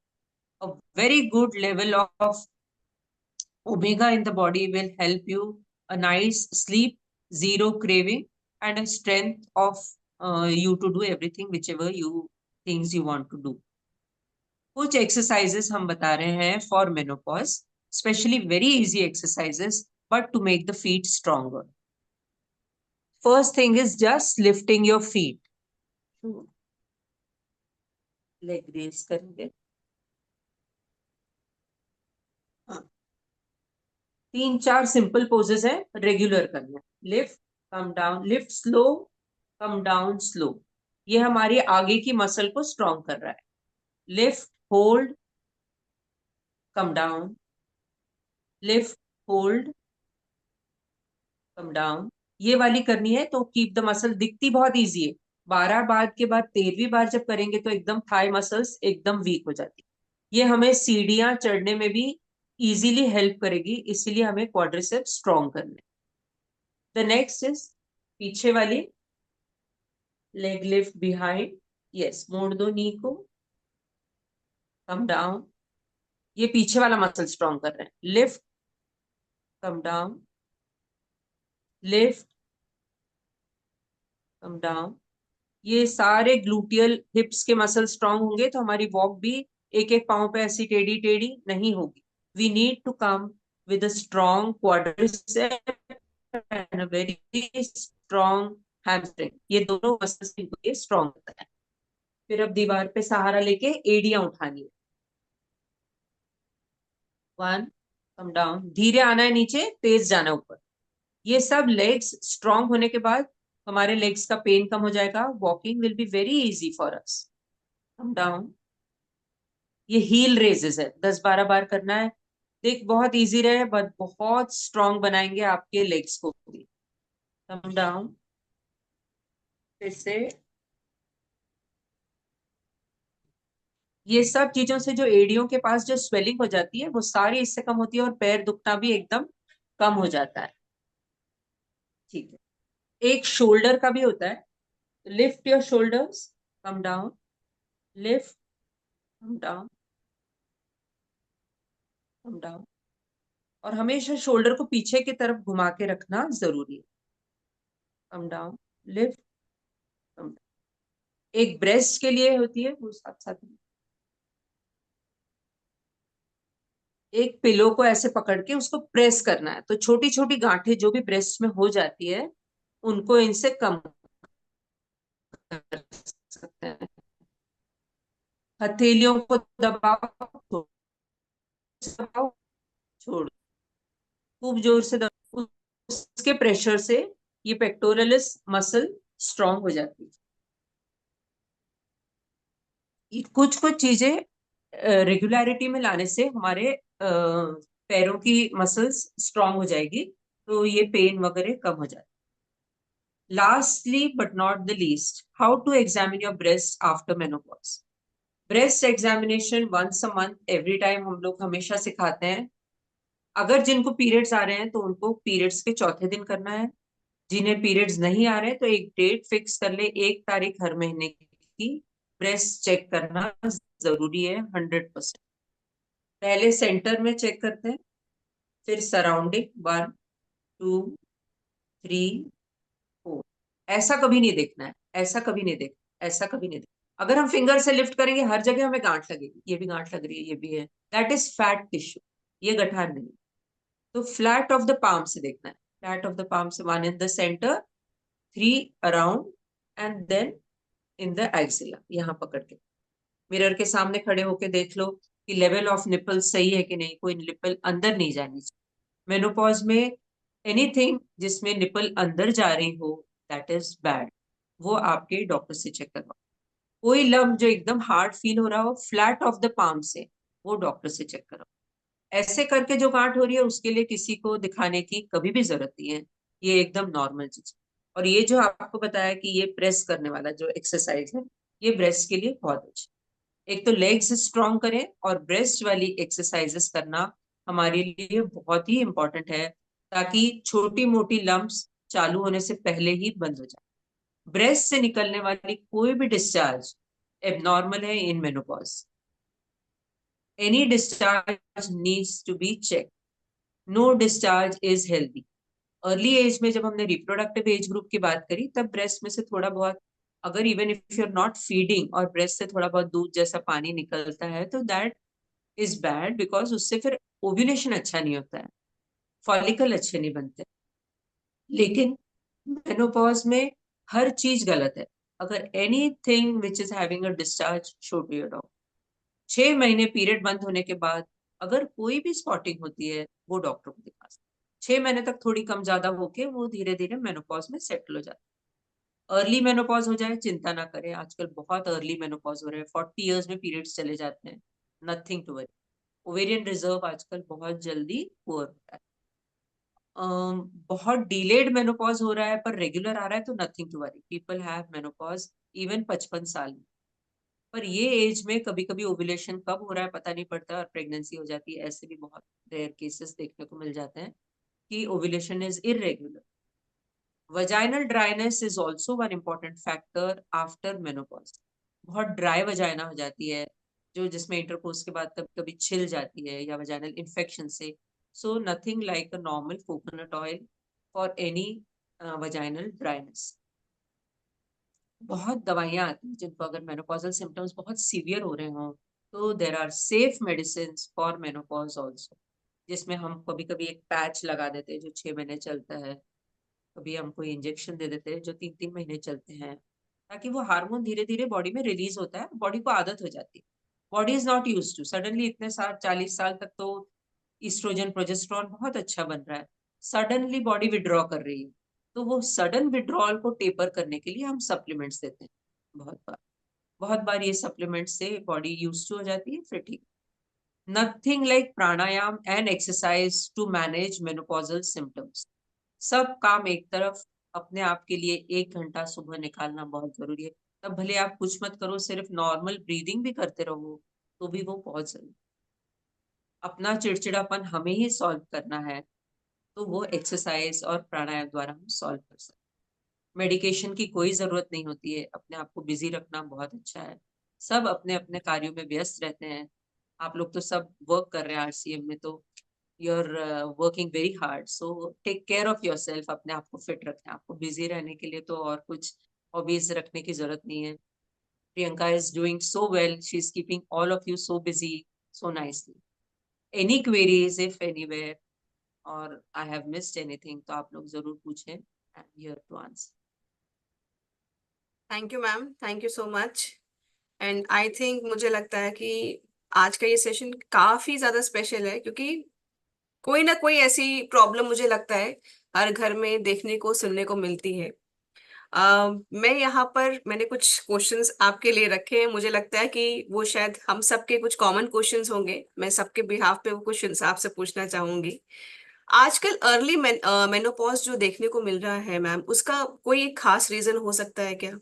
A very good level of omega in the body will help you a nice sleep, zero craving, and a strength of you to do everything whichever you things you want to do. कुछ exercises हम बता रहे हैं for menopause, specially very easy exercises but to make the feet stronger. First thing is just lifting your feet, leg raise करेंगे। हाँ, 3-4 simple poses है, regular करना है। Lift, come down, lift slow, come down slow. ये हमारी आगे की muscle को स्ट्रॉन्ग कर रहा है। लिफ्ट, होल्ड, कम down, lift, hold, come down. ये वाली करनी है तो कीप द मसल, दिखती बहुत इजी है, 12 बार के बाद 13वीं बार जब करेंगे तो एकदम थाई मसल्स एकदम वीक हो जाती है। ये हमें सीढ़ियां चढ़ने में भी इजीली हेल्प करेगी, इसीलिए हमें क्वाड्रिसेप्स स्ट्रॉन्ग करना है। द नेक्स्ट इज पीछे वाली, लेग लिफ्ट बिहाइंड, यस, मोड़ दो नी को, कम डाउन। ये पीछे वाला मसल स्ट्रॉन्ग कर रहे हैं। Lift, come down, lift, come down. ये सारे ग्लूटियल हिप्स के मसल स्ट्रॉन्ग होंगे तो हमारी वॉक भी एक एक पांव पे ऐसी टेढ़ी टेढ़ी नहीं होगी। We need to come with a strong quadricep and a very strong hamstring. ये दोनों मसल्स ये स्ट्रॉन्ग होता है। फिर अब दीवार पे सहारा लेके एड़ियां उठानी है। 1, कम डाउन, धीरे आना है नीचे, तेज जाना ऊपर। ये सब लेग्स स्ट्रॉन्ग होने के बाद हमारे लेग्स का पेन कम हो जाएगा, walking will be very easy for us. Come down. ये हील रेजेस है, 10-12 बार करना है। देख बहुत इजी रहे बट बहुत स्ट्रॉन्ग बनाएंगे आपके लेग्स को भी। कम डाउन, फिर से। ये सब चीजों से जो एड़ियों के पास जो स्वेलिंग हो जाती है वो सारी इससे कम होती है और पैर दुखना भी एकदम कम हो जाता है। ठीक है, एक शोल्डर का भी होता है। Lift your shoulders, come down, lift, come down, come down. और हमेशा शोल्डर को पीछे की तरफ घुमा के रखना जरूरी है। कम डाउन, लिफ्ट, कम डाउन। एक ब्रेस्ट के लिए होती है वो साथ साथ में। एक पिलो को ऐसे पकड़ के उसको प्रेस करना है तो छोटी छोटी गांठें जो भी ब्रेस्ट में हो जाती है उनको इनसे कम कर सकते हैं। हथेलियों को दबाओ, दबाओ, छोड़, खूब जोर से दबाओ। उसके प्रेशर से ये पेक्टोरलिस मसल स्ट्रांग हो जाती है। कुछ कुछ चीजें रेगुलरिटी में लाने से हमारे पैरों की मसल्स स्ट्रांग हो जाएगी तो ये पेन वगैरह कम हो जाए। Lastly but not the least, how to examine your breast after menopause. Breast examination once a month every time हम लोग हमेशा सिखाते हैं। अगर जिनको पीरियड्स आ रहे हैं तो उनको पीरियड्स के चौथे दिन करना है। जिन्हें पीरियड्स नहीं आ रहे तो एक डेट फिक्स कर ले, 1 तारीख हर महीने की ब्रेस्ट चेक करना जरूरी है 100%। पहले सेंटर में चेक करते हैं, फिर सराउंडिंग 1 2 3 4। ऐसा कभी नहीं देखना है, ऐसा कभी नहीं देखना, ऐसा कभी नहीं देखना। अगर हम फिंगर से लिफ्ट करेंगे हर जगह हमें गांठ लगेगी, ये भी गांठ लग रही है, ये भी है, दैट इज फैट टिश्यू, ये गठान नहीं। तो फ्लैट ऑफ द पाम से देखना है, फ्लैट ऑफ द पाम से 1 in the centre, 3 around and then in the axilla. यहाँ पकड़ के मिरर के सामने खड़े होके देख लो कि लेवल ऑफ निपल सही है कि नहीं, कोई निपल अंदर नहीं जानी चाहिए। मेनोपॉज में एनीथिंग जिसमें निपल अंदर जा रही हो दैट इज बैड, वो आपके डॉक्टर से चेक करवाओ। कोई लम्ब जो एकदम हार्ड फील हो रहा हो फ्लैट ऑफ द पाम से, वो डॉक्टर से चेक कराओ। ऐसे करके जो गांठ हो रही है उसके लिए किसी को दिखाने की कभी भी जरूरत नहीं है, ये एकदम नॉर्मल चीज। और ये जो आपको बताया कि ये प्रेस करने वाला जो एक्सरसाइज है, ये ब्रेस्ट के लिए बहुत अच्छा। एक तो लेग्स स्ट्रॉन्ग करें और ब्रेस्ट वाली एक्सरसाइजेस करना हमारे लिए बहुत ही इंपॉर्टेंट है, ताकि छोटी मोटी लम्प्स चालू होने से पहले ही बंद हो जाए। ब्रेस्ट से निकलने वाली कोई भी डिस्चार्ज एबनॉर्मल है in menopause. Any discharge needs to be check, no discharge is healthy. Early age में जब हमने रिप्रोडक्टिव एज ग्रुप की बात करी तब ब्रेस्ट में से थोड़ा बहुत, अगर even if you are not feeding और ब्रेस्ट से थोड़ा बहुत दूध जैसा पानी निकलता है तो दैट इज बैड, बिकॉज उससे फिर ओव्यूलेशन अच्छा नहीं होता है, फॉलिकल अच्छे नहीं बनते। लेकिन मेनोपॉज में हर चीज गलत है। अगर anything which is having a discharge, show to your doctor. 6 महीने पीरियड बंद होने के बाद अगर कोई भी स्पॉटिंग होती है वो डॉक्टर को दिखा सकते। 6 महीने तक थोड़ी कम ज्यादा होके वो धीरे धीरे मेनोपॉज में सेटल हो जाता है। अर्ली मेनोपॉज हो जाए चिंता ना करें, आजकल बहुत अर्ली मेनोपॉज हो रहे हैं, 40 इयर्स में पीरियड्स चले जाते हैं, nothing to worry. Ovarian reserve आजकल बहुत जल्दी पुअर होता है। बहुत डिलेड मेनोपॉज हो रहा है पर रेगुलर आ रहा है तो nothing to worry, people have menopause even 55 साल में। पर ये एज में कभी कभी ओव्यूलेशन कब हो रहा है पता नहीं पड़ता और प्रेगनेंसी हो जाती है। ऐसे भी बहुत रेयर केसेस देखने को मिल जाते हैं कि ovulation is irregular. Vaginal dryness is also one important factor after menopause. बहुत ड्राई वजाइना हो जाती है जो जिसमें इंटरकोर्स के बाद कभी कभी छिल जाती है या वजाइनल इन्फेक्शन से। So nothing like a normal coconut oil for any vaginal dryness. बहुत दवाइयाँ आती हैं जिनको अगर मेनोपॉजल सिम्टम्स बहुत सीवियर हो रहे हों तो there are safe medicine for menopause also, जिसमें हम कभी कभी एक पैच लगा देते हैं जो 6 महीने चलता है, कभी हम कोई इंजेक्शन दे देते हैं जो 3-3 महीने चलते हैं, ताकि वो हार्मोन धीरे धीरे बॉडी में रिलीज होता है, बॉडी को आदत हो जाती है। Body is not use to suddenly इतने साल 40 साल तक तो ईस्ट्रोजन प्रोजेस्टेरॉन बहुत अच्छा बन रहा है, सडनली बॉडी विड्रॉ कर रही है। तो वो सडन विड्रॉल को टेपर करने के लिए हम सप्लीमेंट्स देते हैं। बहुत बार ये सप्लीमेंट से बॉडी यूज टू हो जाती है, फिर ठीक। Nothing like pranayam and exercise to manage menopausal symptoms. सब काम एक तरफ, अपने आप के लिए 1 घंटा सुबह निकालना बहुत जरूरी है। तब भले आप कुछ मत करो, सिर्फ नॉर्मल ब्रीदिंग भी करते रहो तो भी वो बहुत जरूरी। अपना चिड़चिड़ापन हमें ही सॉल्व करना है तो वो एक्सरसाइज और प्राणायाम द्वारा हम सॉल्व कर सकते हैं। मेडिकेशन की कोई जरूरत नहीं होती है, अपने आप को बिजी रखना बहुत अच्छा है। सब अपने अपने कार्यों में व्यस्त रहते हैं। आप लोग तो सब वर्क कर रहे हैं आरसीएम में, तो you're working very hard, so take care of yourself। अपने आप को फिट रखें, आपको बिजी रहने के लिए तो और कुछ हॉबीज रखने की जरूरत नहीं है। Priyanka is doing so well, she is keeping all of you so busy so nicely। any queries if anywhere or I have missed anything तो आप लोग जरूर पूछें, I'm here to answer। Thank you ma'am, thank you so much. And I think मुझे लगता है कि आज का ये सेशन काफी ज्यादा स्पेशल है, क्योंकि कोई ना कोई ऐसी प्रॉब्लम मुझे लगता है हर घर में देखने को सुनने को मिलती है। मैं यहाँ पर मैंने कुछ क्वेश्चंस आपके लिए रखे हैं, मुझे लगता है कि वो शायद हम सबके कुछ कॉमन क्वेश्चंस होंगे। मैं सबके बिहाफ पे वो क्वेश्चंस आपसे पूछना चाहूंगी। आजकल अर्ली मेनोपॉज जो देखने को मिल रहा है मैम, उसका कोई एक खास रीजन हो सकता है क्या?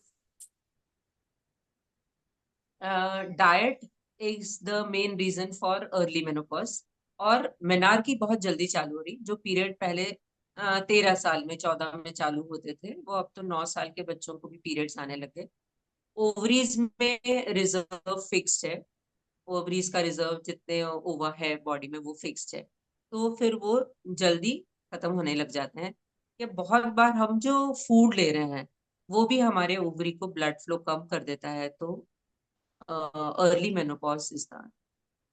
Diet is the main reason for early menopause. और मेनार्की बहुत जल्दी चालू हो रही, जो पीरियड पहले 13 साल में 14 में चालू होते थे वो अब तो 9 साल के बच्चों को भी पीरियड्स आने लगे। ओवरीज में रिजर्व फिक्स्ड है, ओवरीज का रिजर्व जितने ओवा है बॉडी में वो फिक्स्ड है, तो फिर वो जल्दी खत्म होने लग जाते हैं। या बहुत बार हम जो फूड ले रहे हैं वो भी हमारे ओवरी को ब्लड फ्लो कम कर देता है, तो early menopause is the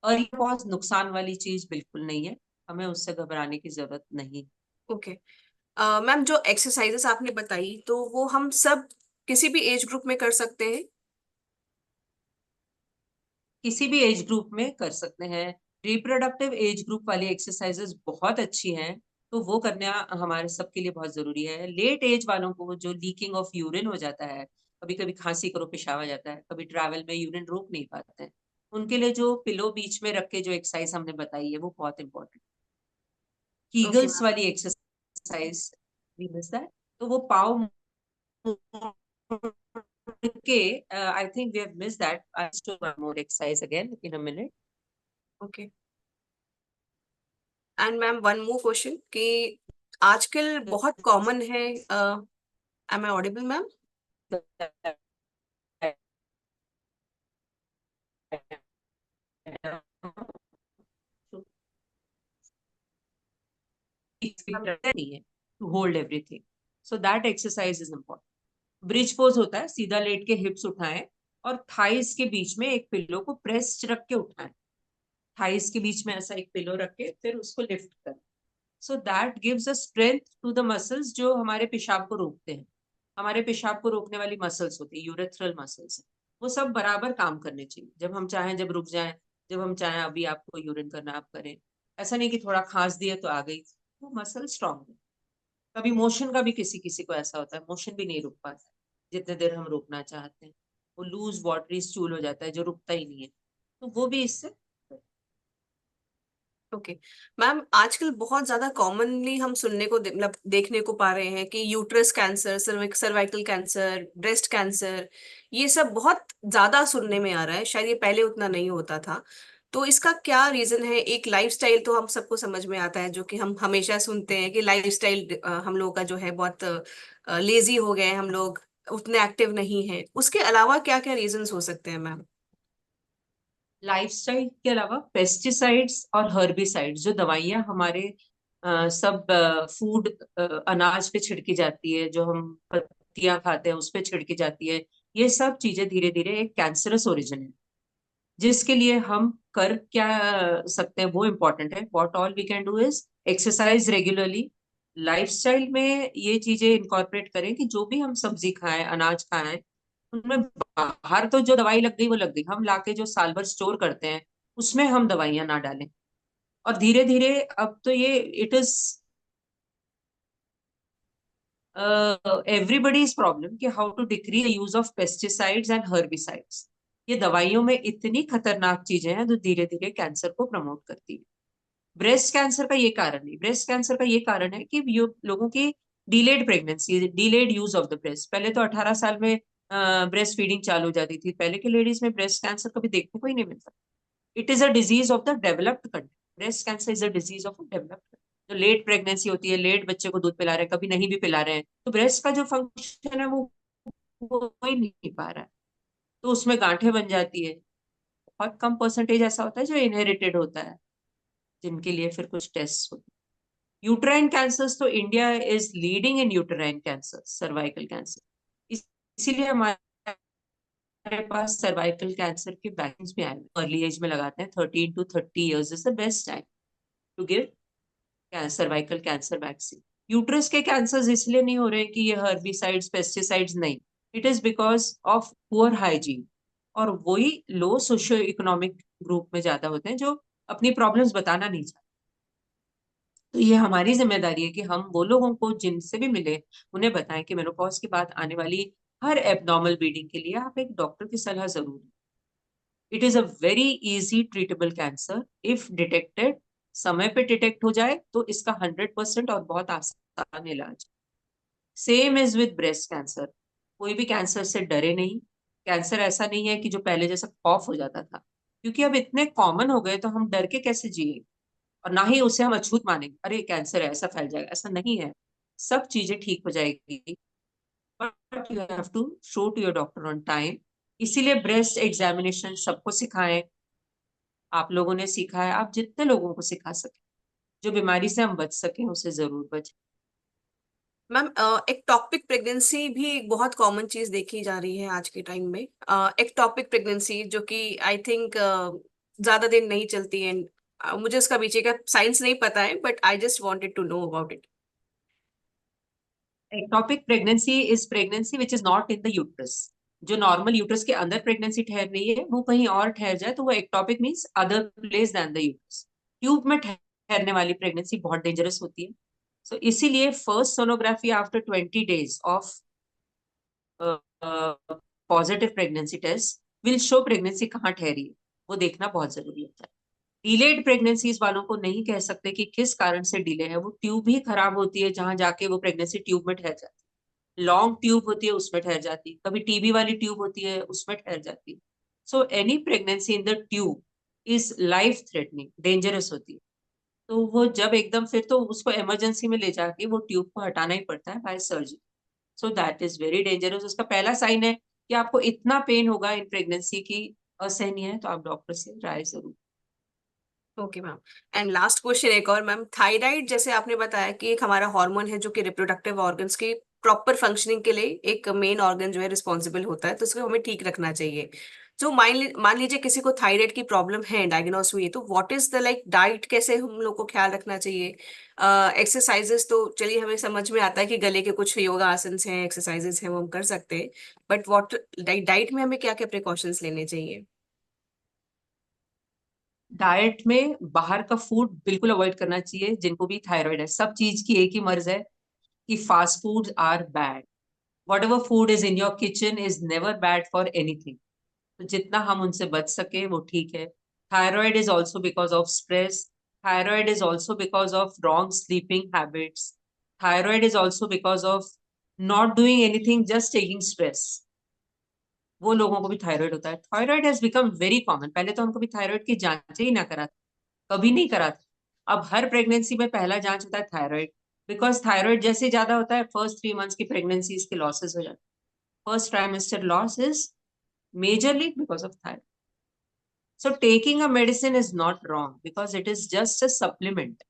early menopause नुकसान वाली चीज बिल्कुल नहीं है, हमें उससे घबराने की जरूरत नहीं। ओके। मैम, जो एक्सरसाइजेस आपने बताई तो वो हम सब किसी भी एज ग्रुप में कर सकते हैं? किसी भी एज ग्रुप में कर सकते हैं। रिप्रोडक्टिव एज ग्रुप वाली एक्सरसाइजेस बहुत अच्छी हैं, तो वो करना हमारे सबके लिए बहुत जरूरी है। लेट एज वालों को जो लीकिंग ऑफ यूरिन हो जाता है, कभी कभी खांसी करो पेशाब आ जाता है, कभी ट्रैवल में यूरिन रोक नहीं पाते हैं, उनके लिए जो पिलो बीच में रख के जो एक्सरसाइज हमने बताई है वो बहुत इंपॉर्टेंट। Okay Kegels ma'am. वाली एक्सरसाइज भी मिस है, तो वो पाव के, I think we have miss that, I do one more exercise again in a minute. Okay. And ma'am, one more question कि आजकल बहुत कॉमन है, एम आई ऑडिबल मैम? नहीं है to hold everything, so that exercise is important. Bridge pose होता है, सीधा late के हिप्स उठाएं और थाइस के बीच में एक पिलो को प्रेस रख के उठाएं, थाइस के बीच में ऐसा एक पिलो रख के फिर उसको लिफ्ट करें। So that gives a strength to the muscles जो हमारे पेशाब को रोकते हैं। हमारे पेशाब को रोकने वाली मसल्स होती है, यूरेथ्रल मसल्स, वो सब बराबर काम करने चाहिए। जब हम चाहें जब रुक जाएं, जब हम चाहें अभी आपको यूरिन करना आप करें, ऐसा नहीं कि थोड़ा खांस दिए तो आ गई, वो मसल स्ट्रांग है। कभी मोशन का भी किसी किसी को ऐसा होता है, मोशन भी नहीं रुक पाता है जितने देर हम रोकना चाहते हैं, वो लूज वाटरी स्टूल हो जाता है जो रुकता ही नहीं है, तो वो भी इससे। ओके मैम, आजकल बहुत ज्यादा कॉमनली हम सुनने को मतलब देखने को पा रहे हैं कि uterus cancer, cervical cancer, breast cancer, ये सब बहुत ज्यादा सुनने में आ रहा है। शायद ये पहले उतना नहीं होता था। तो इसका क्या रीजन है? एक लाइफस्टाइल तो हम सबको समझ में आता है, जो कि हम हमेशा सुनते हैं कि लाइफस्टाइल हम लोगों का जो है बहुत लेजी हो गए हैं, हम लोग उतने एक्टिव नहीं है। उसके अलावा क्या क्या रीजंस हो सकते हैं मैम? लाइफस्टाइल के अलावा पेस्टिसाइड्स और हर्बिसाइड्स जो दवाइयां हमारे सब फूड, अनाज पे छिड़की जाती है, जो हम पत्तियां खाते हैं उस पे छिड़की जाती है, ये सब चीजें धीरे धीरे एक कैंसरस ओरिजिन है। जिसके लिए हम कर क्या सकते हैं वो इम्पोर्टेंट है। What all we can do is exercise regularly, lifestyle में ये चीजें इनकॉर्पोरेट करें कि जो भी हम सब्जी खाएं अनाज खाएं, उनमें बाहर तो जो दवाई लग गई वो लग गई, हम लाके जो साल भर स्टोर करते हैं उसमें हम दवाइयां ना डालें। और धीरे धीरे अब तो ये इट इज एवरीबडीज प्रॉब्लम कि how to decrease use of pesticides and herbicides. ये दवाइयों में इतनी खतरनाक चीजें हैं जो धीरे धीरे कैंसर को प्रमोट करती है। ब्रेस्ट कैंसर का ये कारण नहीं, ब्रेस्ट कैंसर का ये कारण है कि लोगों की delayed pregnancy, delayed use of the breast. पहले तो 18 साल में ब्रेस्ट फीडिंग चालू हो जाती थी, पहले के लेडीज में ब्रेस्ट कैंसर कभी देखने को ही नहीं मिलता। It is a disease of the developed country, breast cancer is a disease of developed. जो लेट प्रेगनेंसी होती है, लेट बच्चे को दूध पिला रहे हैं, कभी नहीं भी पिला रहे हैं, तो ब्रेस्ट का जो फंक्शन है वो हो ही नहीं पा रहा है, तो उसमें गांठें बन जाती है। बहुत कम परसेंटेज ऐसा होता है जो इनहेरिटेड होता है, जिनके लिए फिर कुछ टेस्ट होते हैं। यूट्राइन कैंसर्स तो India is leading in uterine cancer, cervical cancer, इसीलिए हमारे पास सर्वाइकल कैंसर के वैक्सीन भी आए हैं। अर्ली एज में लगाते हैं, 13 to 30 years is the best time to give cervical cancer vaccine. Uterus के कैंसर्स इसलिए नहीं हो रहे कि ये हर्बिसाइड्स पेस्टिसाइड्स नहीं, it is because of poor hygiene, और वही लो सोशियो इकोनॉमिक ग्रुप में ज्यादा होते हैं जो अपनी प्रॉब्लम्स बताना नहीं चाहते। तो ये हमारी जिम्मेदारी है कि हम वो लोगों को जिनसे भी मिले उन्हें बताएं कि मेनोपॉज के बाद आने वाली हर एबनॉर्मल ब्लीडिंग के लिए आप एक डॉक्टर की सलाह जरूर लें। It is a very easy treatable cancer if detected, समय पे डिटेक्ट हो जाए तो इसका 100% और बहुत आसान इलाज। Same is with breast cancer, कोई भी कैंसर से डरे नहीं। कैंसर ऐसा नहीं है कि जो पहले जैसा खौफ हो जाता था, क्योंकि अब इतने कॉमन हो गए तो हम डर के कैसे जिए, और ना ही उसे हम अछूत मानेंगे, अरे कैंसर है ऐसा फैल जाएगा, ऐसा नहीं है, सब चीजें ठीक हो जाएगी। But you have to show to your doctor on time. इसीलिए ब्रेस्ट एग्जामिनेशन सबको सिखाएं, आप लोगों ने सीखा है, आप जितने लोगों को सिखा सके, जो बीमारी से हम बच सकें उससे जरूर बचें। मैम एक्टॉपिक प्रेगनेंसी भी एक बहुत कॉमन चीज देखी जा रही है आज के टाइम में। एक्टॉपिक प्रेगनेंसी जो कि आई थिंक ज्यादा दिन नहीं चलती है। मुझे उसका पीछे का साइंस नहीं पता है, but I just wanted to know about it. Ectopic pregnancy is pregnancy which is not in the uterus. जो नॉर्मल यूट्रस के अंदर प्रेगनेंसी ठहर रही है वो कहीं और ठहर जाए तो वो ectopic means other place than the uterus. Tube में ठहरने वाली प्रेगनेंसी बहुत डेंजरस होती है। सो इसीलिए first sonography after 20 days of positive pregnancy test will show pregnancy कहाँ ठहरी है, वो देखना बहुत जरूरी होता है। डिलेड प्रेगनेंसीज वालों को नहीं कह सकते कि किस कारण से डिले है, वो ट्यूब ही खराब होती है जहां जाके वो प्रेगनेंसी ट्यूब में ठहर जाती है। लॉन्ग ट्यूब होती है उसमें ठहर जाती है, कभी टीबी वाली ट्यूब होती है उसमें ठहर जाती है। So any pregnancy in the tube is life threatening, dangerous होती है। तो वो जब एकदम, फिर तो उसको इमरजेंसी में ले जाके वो ट्यूब को हटाना ही पड़ता है by surgery. So that is very dangerous. उसका पहला साइन है कि आपको इतना पेन होगा इन प्रेगनेंसी की असहनीय है, तो आप डॉक्टर से राय जरूर। Okay ma'am. And last question एक और मैम, थायराइड जैसे आपने बताया कि एक हमारा हार्मोन है जो कि रिप्रोडक्टिव ऑर्गन्स की प्रॉपर फंक्शनिंग के लिए एक मेन ऑर्गन जो है रिस्पॉन्सिबल होता है, तो उसको हमें ठीक रखना चाहिए। जो मान लीजिए किसी को थायराइड की प्रॉब्लम है, डायग्नोस हुई है, तो what is the like diet, कैसे हम लोग को ख्याल रखना चाहिए? एक्सरसाइजेस तो चलिए हमें समझ में आता है कि गले के कुछ योगा आसन हैं, एक्सरसाइजेस हैं, वो हम कर सकते हैं। बट व्हाट डाइट में हमें क्या क्या प्रिकॉशंस लेने चाहिए? डाइट में बाहर का फूड बिल्कुल अवॉइड करना चाहिए। जिनको भी थायराइड है, सब चीज की एक ही मर्ज है कि fast food are bad. Whatever food is in your kitchen is never bad for anything. तो जितना हम उनसे बच सके वो ठीक है। Thyroid is also because of stress. Thyroid is also because of wrong sleeping habits. Thyroid is also because of not doing anything, just taking stress. वो लोगों को भी थायराइड होता है। Thyroid has become very common. पहले तो हमको भी थायराइड की जांच ही ना करा, कभी नहीं करा था। अब हर प्रेगनेंसी में पहला जांच होता है थायराइड। बिकॉज थायराइड जैसे ज्यादा होता है, फर्स्ट 3 months की प्रेगनेंसी के लॉसेस हो जाते हैं। First trimester loss is majorly because of thyroid. So taking a medicine is not wrong because it is just a supplement.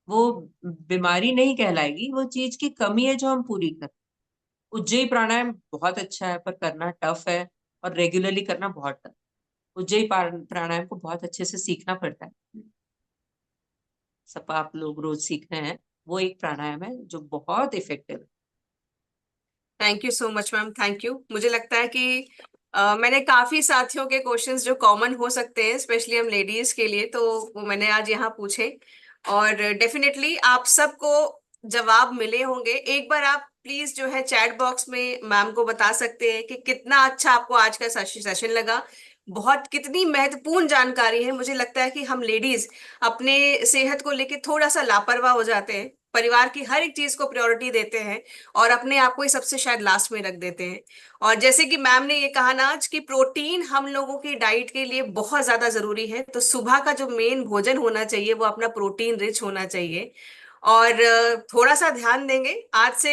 वो बीमारी नहीं कहलाएगी, वो चीज की कमी है जो हम पूरी कर। उज्जयी प्राणायाम बहुत अच्छा है पर करना टफ है, और रेगुलरली करना बहुत टफ। उज्जयी प्राणायाम को बहुत अच्छे से सीखना पड़ता है। सब आप लोग रोज सीख रहे हैं, वो एक प्राणायाम है जो बहुत इफेक्टिव है। Thank you so much ma'am, thank you. मुझे लगता है कि मैंने काफी साथियों के क्वेश्चंस जो कॉमन हो सकते हैं स्पेशली हम लेडीज के लिए, तो वो मैंने आज यहाँ पूछे। और डेफिनेटली आप सबको जवाब मिले होंगे। एक बार आप प्लीज जो है चैट बॉक्स में मैम को बता सकते हैं कि कितना अच्छा आपको आज का सेशन लगा। बहुत कितनी महत्वपूर्ण जानकारी है। मुझे लगता है कि हम लेडीज अपने सेहत को लेके थोड़ा सा लापरवाह हो जाते हैं, परिवार की हर एक चीज को प्रायोरिटी देते हैं और अपने आप को ही सबसे शायद लास्ट में रख देते हैं। और जैसे कि मैम ने ये कहा ना आज कि प्रोटीन हम लोगों की डाइट के लिए बहुत ज्यादा जरूरी है, तो सुबह का जो मेन भोजन होना चाहिए वो अपना प्रोटीन रिच होना चाहिए। और थोड़ा सा ध्यान देंगे आज से।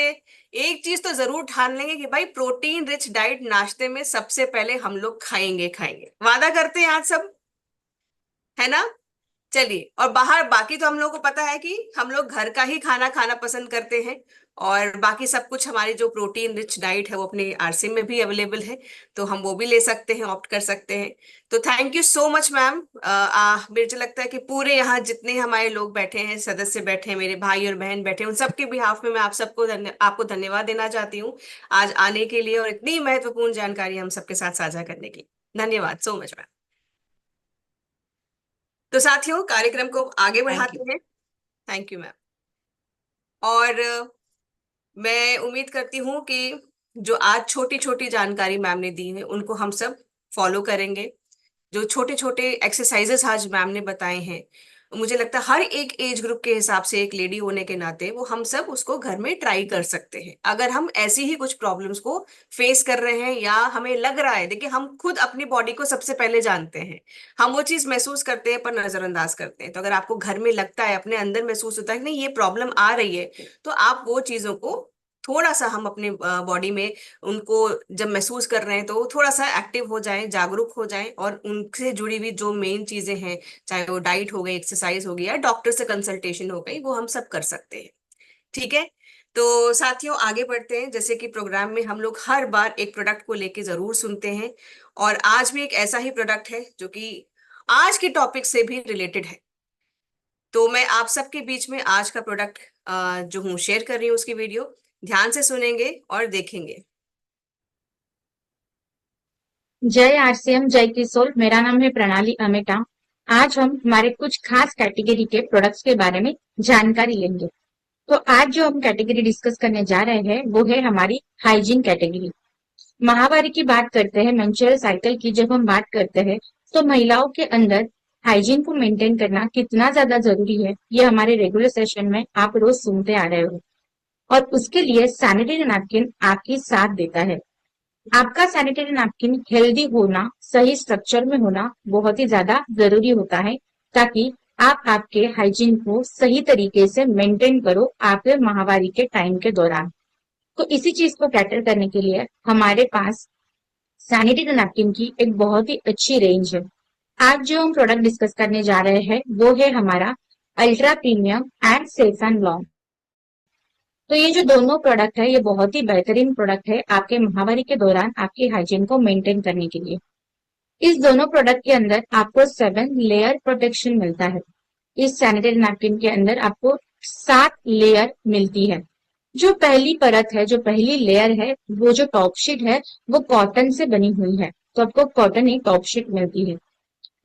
एक चीज तो जरूर ठान लेंगे कि भाई प्रोटीन रिच डाइट नाश्ते में सबसे पहले हम लोग खाएंगे खाएंगे, वादा करते हैं आज सब, है ना? चलिए, और बाहर बाकी तो हम लोग को पता है कि हम लोग घर का ही खाना खाना पसंद करते हैं। और बाकी सब कुछ हमारी जो प्रोटीन रिच डाइट है वो अपने आरसी में भी अवेलेबल है, तो हम वो भी ले सकते हैं, ऑप्ट कर सकते हैं। तो thank you so much ma'am. मुझे लगता है कि पूरे यहाँ जितने हमारे लोग बैठे हैं, सदस्य बैठे हैं, मेरे भाई और बहन बैठे हैं, उन सबके बिहाफ में मैं आप सबको आपको धन्यवाद देना चाहती हूँ आज आने के लिए और इतनी महत्वपूर्ण जानकारी हम सबके साथ साझा करने के लिए। धन्यवाद सो मच मैम। तो साथियों कार्यक्रम को आगे थैंक यू। बढ़ाते हैं। Thank you ma'am. और मैं उम्मीद करती हूँ कि जो आज छोटी छोटी जानकारी मैम ने दी है उनको हम सब फॉलो करेंगे। जो छोटे छोटे एक्सरसाइजेस आज मैम ने बताए हैं, मुझे लगता है हर एक एज ग्रुप के हिसाब से एक लेडी होने के नाते वो हम सब उसको घर में ट्राई कर सकते हैं। अगर हम ऐसी ही कुछ प्रॉब्लम्स को फेस कर रहे हैं या हमें लग रहा है, देखिए हम खुद अपनी बॉडी को सबसे पहले जानते हैं। हम वो चीज महसूस करते हैं पर नजरअंदाज करते हैं। तो अगर आपको घर में लगता है, अपने अंदर महसूस होता है कि नहीं ये प्रॉब्लम आ रही है, तो आप वो चीजों को थोड़ा सा हम अपने बॉडी में उनको जब महसूस कर रहे हैं तो थोड़ा सा एक्टिव हो जाएं, जागरूक हो जाएं, और उनसे जुड़ी हुई जो मेन चीजें हैं, चाहे वो डाइट हो गई, एक्सरसाइज हो गई, या डॉक्टर से कंसल्टेशन हो गई, वो हम सब कर सकते हैं। ठीक है। तो साथियों आगे बढ़ते हैं। जैसे कि प्रोग्राम में हम लोग हर बार एक प्रोडक्ट को लेके जरूर सुनते हैं, और आज भी एक ऐसा ही प्रोडक्ट है जो कि आज के टॉपिक से भी रिलेटेड है। तो मैं आप सबके बीच में आज का प्रोडक्ट जो हूँ शेयर कर रही हूँ, उसकी वीडियो ध्यान से सुनेंगे और देखेंगे। जय आरसीएम, जय किशोर। मेरा नाम है प्रणाली अमेटा। आज हम हमारे कुछ खास कैटेगरी के प्रोडक्ट्स के बारे में जानकारी लेंगे। तो आज जो हम कैटेगरी डिस्कस करने जा रहे हैं वो है हमारी हाइजीन कैटेगरी। माहवारी की बात करते हैं, मेंस्ट्रुअल साइकिल की जब हम बात करते हैं, तो महिलाओं के अंदर हाइजीन को मेंटेन करना कितना ज्यादा जरूरी है, ये हमारे रेगुलर सेशन में आप रोज सुनते आ रहे हो। और उसके लिए सैनिटरी नैपकिन आपकी साथ देता है। आपका सैनिटरी नैपकिन हेल्दी होना, सही स्ट्रक्चर में होना बहुत ही ज्यादा जरूरी होता है, ताकि आप आपके हाइजीन को सही तरीके से मेंटेन करो आपके माहवारी के टाइम के दौरान। तो इसी चीज को कैटर करने के लिए हमारे पास सैनिटरी नैपकिन की एक बहुत ही अच्छी रेंज है। आज जो हम प्रोडक्ट डिस्कस करने जा रहे हैं वो है हमारा ultra premium and safe and long. तो ये जो दोनों प्रोडक्ट है ये बहुत ही बेहतरीन प्रोडक्ट है आपके माहवारी के दौरान आपकी हाइजीन को मेंटेन करने के लिए। इस दोनों प्रोडक्ट के अंदर आपको 7 लेयर प्रोटेक्शन मिलता है। इस सैनिटरी नैपकिन के अंदर आपको 7 लेयर मिलती है। जो पहली परत है, जो पहली लेयर है, वो जो टॉप शीट है वो कॉटन से बनी हुई है, तो आपको कॉटन ही टॉप शीट मिलती है।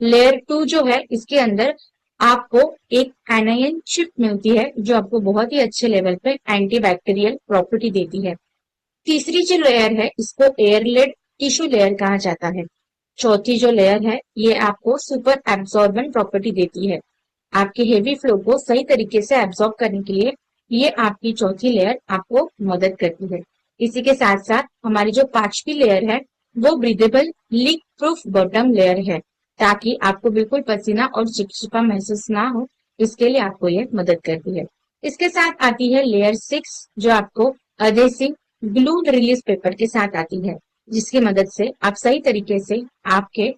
लेयर 2 जो है इसके अंदर आपको एक एनायन चिप मिलती है जो आपको बहुत ही अच्छे लेवल पे एंटीबैक्टीरियल प्रॉपर्टी देती है। तीसरी जो लेयर है इसको एयरलेड टिश्यू लेयर कहा जाता है। चौथी जो लेयर है ये आपको सुपर एब्सॉर्बेंट प्रॉपर्टी देती है। आपके हेवी फ्लो को सही तरीके से एब्सॉर्ब करने के लिए ये आपकी चौथी लेयर आपको मदद करती है। इसी के साथ साथ हमारी जो पांचवी लेयर है वो breathable leak proof bottom layer है, ताकि आपको बिल्कुल पसीना और चिपचिपा महसूस ना हो, इसके लिए आपको ये मदद करती है। इसके साथ आती है लेयर 6 जो आपको अधेसिव ग्लू रिलीज पेपर के साथ आती है, जिसकी मदद से आप सही तरीके से आपके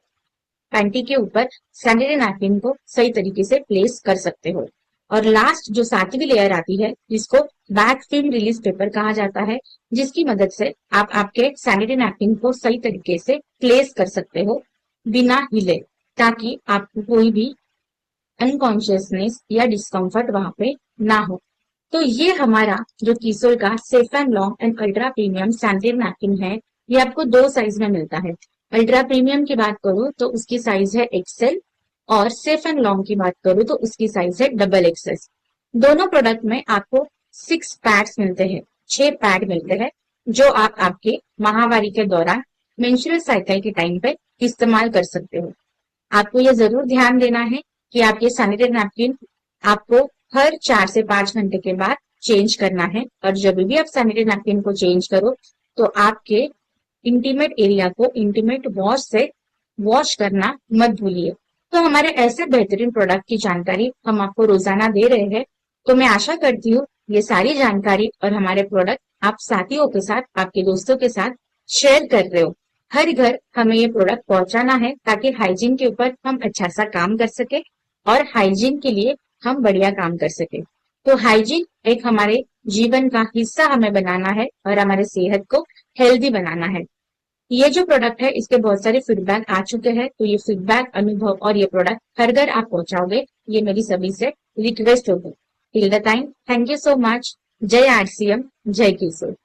पैंटी के ऊपर सैनिटरी नैपकिन को सही तरीके से प्लेस कर सकते हो। और लास्ट जो 7वीं लेयर आती है जिसको बैक फिल्म रिलीज पेपर कहा जाता है, जिसकी मदद से आप आपके सैनिटरी नैपकिन को सही तरीके से प्लेस कर सकते हो बिना हिले, ताकि आपको कोई भी अनकॉन्शियसनेस या डिस्कम्फर्ट वहां पे ना हो। तो ये हमारा जो किशोर का safe and long and ultra premium sanitary napkin है, ये आपको 2 साइज में मिलता है। अल्ट्रा प्रीमियम की बात करूं तो उसकी साइज है एक्सेल, और सेफ एंड लॉन्ग की बात करूं तो उसकी साइज है डबल एक्सेस। दोनों प्रोडक्ट में आपको 6 पैड्स मिलते हैं, 6 पैड मिलते हैं, जो आप आपके माहवारी के दौरान मेंस्ट्रुअल साइकिल के टाइम पे इस्तेमाल कर सकते हो। आपको ये जरूर ध्यान देना है कि आपके सैनिटरी नैपकिन आपको हर 4 से 5 घंटे के बाद चेंज करना है, और जब भी आप सैनिटरी नैपकिन को चेंज करो तो आपके इंटीमेट एरिया को इंटीमेट वॉश से वॉश करना मत भूलिए। तो हमारे ऐसे बेहतरीन प्रोडक्ट की जानकारी हम आपको रोजाना दे रहे हैं। तो मैं आशा करती हूँ ये सारी जानकारी और हमारे प्रोडक्ट आप साथियों के साथ, आपके दोस्तों के साथ शेयर कर रहे हो। हर घर हमें ये प्रोडक्ट पहुंचाना है, ताकि हाइजीन के ऊपर हम अच्छा सा काम कर सके और हाइजीन के लिए हम बढ़िया काम कर सके। तो हाइजीन एक हमारे जीवन का हिस्सा हमें बनाना है और हमारे सेहत को हेल्दी बनाना है। ये जो प्रोडक्ट है इसके बहुत सारे फीडबैक आ चुके हैं, तो ये फीडबैक, अनुभव और ये प्रोडक्ट हर घर आप पहुंचाओगे, ये मेरी सभी से रिक्वेस्ट होगी। Till the time, thank you so much. जय आरसीएम, जय किशोर।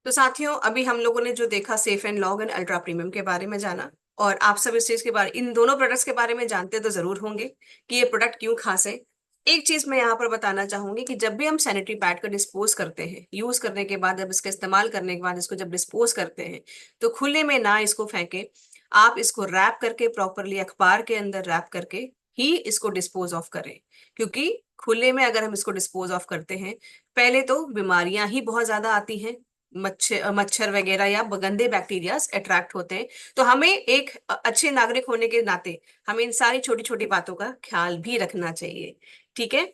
तो साथियों अभी हम लोगों ने जो देखा safe and long and ultra premium के बारे में जाना, और आप सब इस चीज के बारे, इन दोनों प्रोडक्ट्स के बारे में जानते तो जरूर होंगे कि ये प्रोडक्ट क्यों खास है। एक चीज मैं यहाँ पर बताना चाहूंगी कि जब भी हम सैनिटरी पैड का डिस्पोज करते हैं, यूज करने के बाद, जब इसका इस्तेमाल करने के बाद इसको जब डिस्पोज करते हैं, तो खुले में ना इसको फेंके। आप इसको रैप करके, प्रॉपरली अखबार के अंदर रैप करके ही इसको डिस्पोज ऑफ करें। क्योंकि खुले में अगर हम इसको डिस्पोज ऑफ करते हैं, पहले तो बीमारियां ही बहुत ज्यादा आती हैं, मच्छर वगैरह या गंदे बैक्टीरिया अट्रैक्ट होते हैं। तो हमें एक अच्छे नागरिक होने के नाते हमें इन सारी छोटी छोटी बातों का ख्याल भी रखना चाहिए। ठीक है।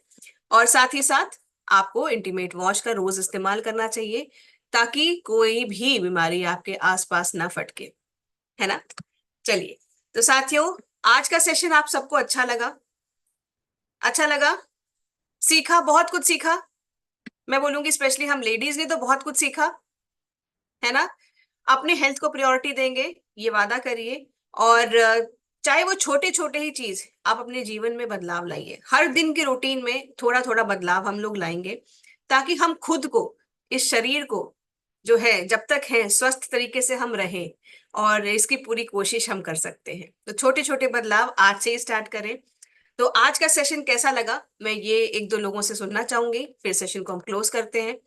और साथ ही साथ आपको इंटीमेट वॉश का रोज इस्तेमाल करना चाहिए, ताकि कोई भी बीमारी आपके आसपास ना फटके, है ना। चलिए, तो साथियों, आज का सेशन आप सबको अच्छा लगा? अच्छा लगा? सीखा, बहुत कुछ सीखा? मैं बोलूंगी स्पेशली हम लेडीज ने तो बहुत कुछ सीखा, है ना। अपने हेल्थ को प्रायोरिटी देंगे, ये वादा करिए। और चाहे वो छोटे छोटे ही चीज आप अपने जीवन में बदलाव लाइए, हर दिन के रूटीन में थोड़ा थोड़ा बदलाव हम लोग लाएंगे, ताकि हम खुद को, इस शरीर को जो है, जब तक है स्वस्थ तरीके से हम रहें, और इसकी पूरी कोशिश हम कर सकते हैं। तो छोटे छोटे बदलाव आज से ही स्टार्ट करें। तो आज का सेशन कैसा लगा, मैं ये एक दो लोगों से सुनना चाहूंगी, फिर सेशन को हम क्लोज करते हैं।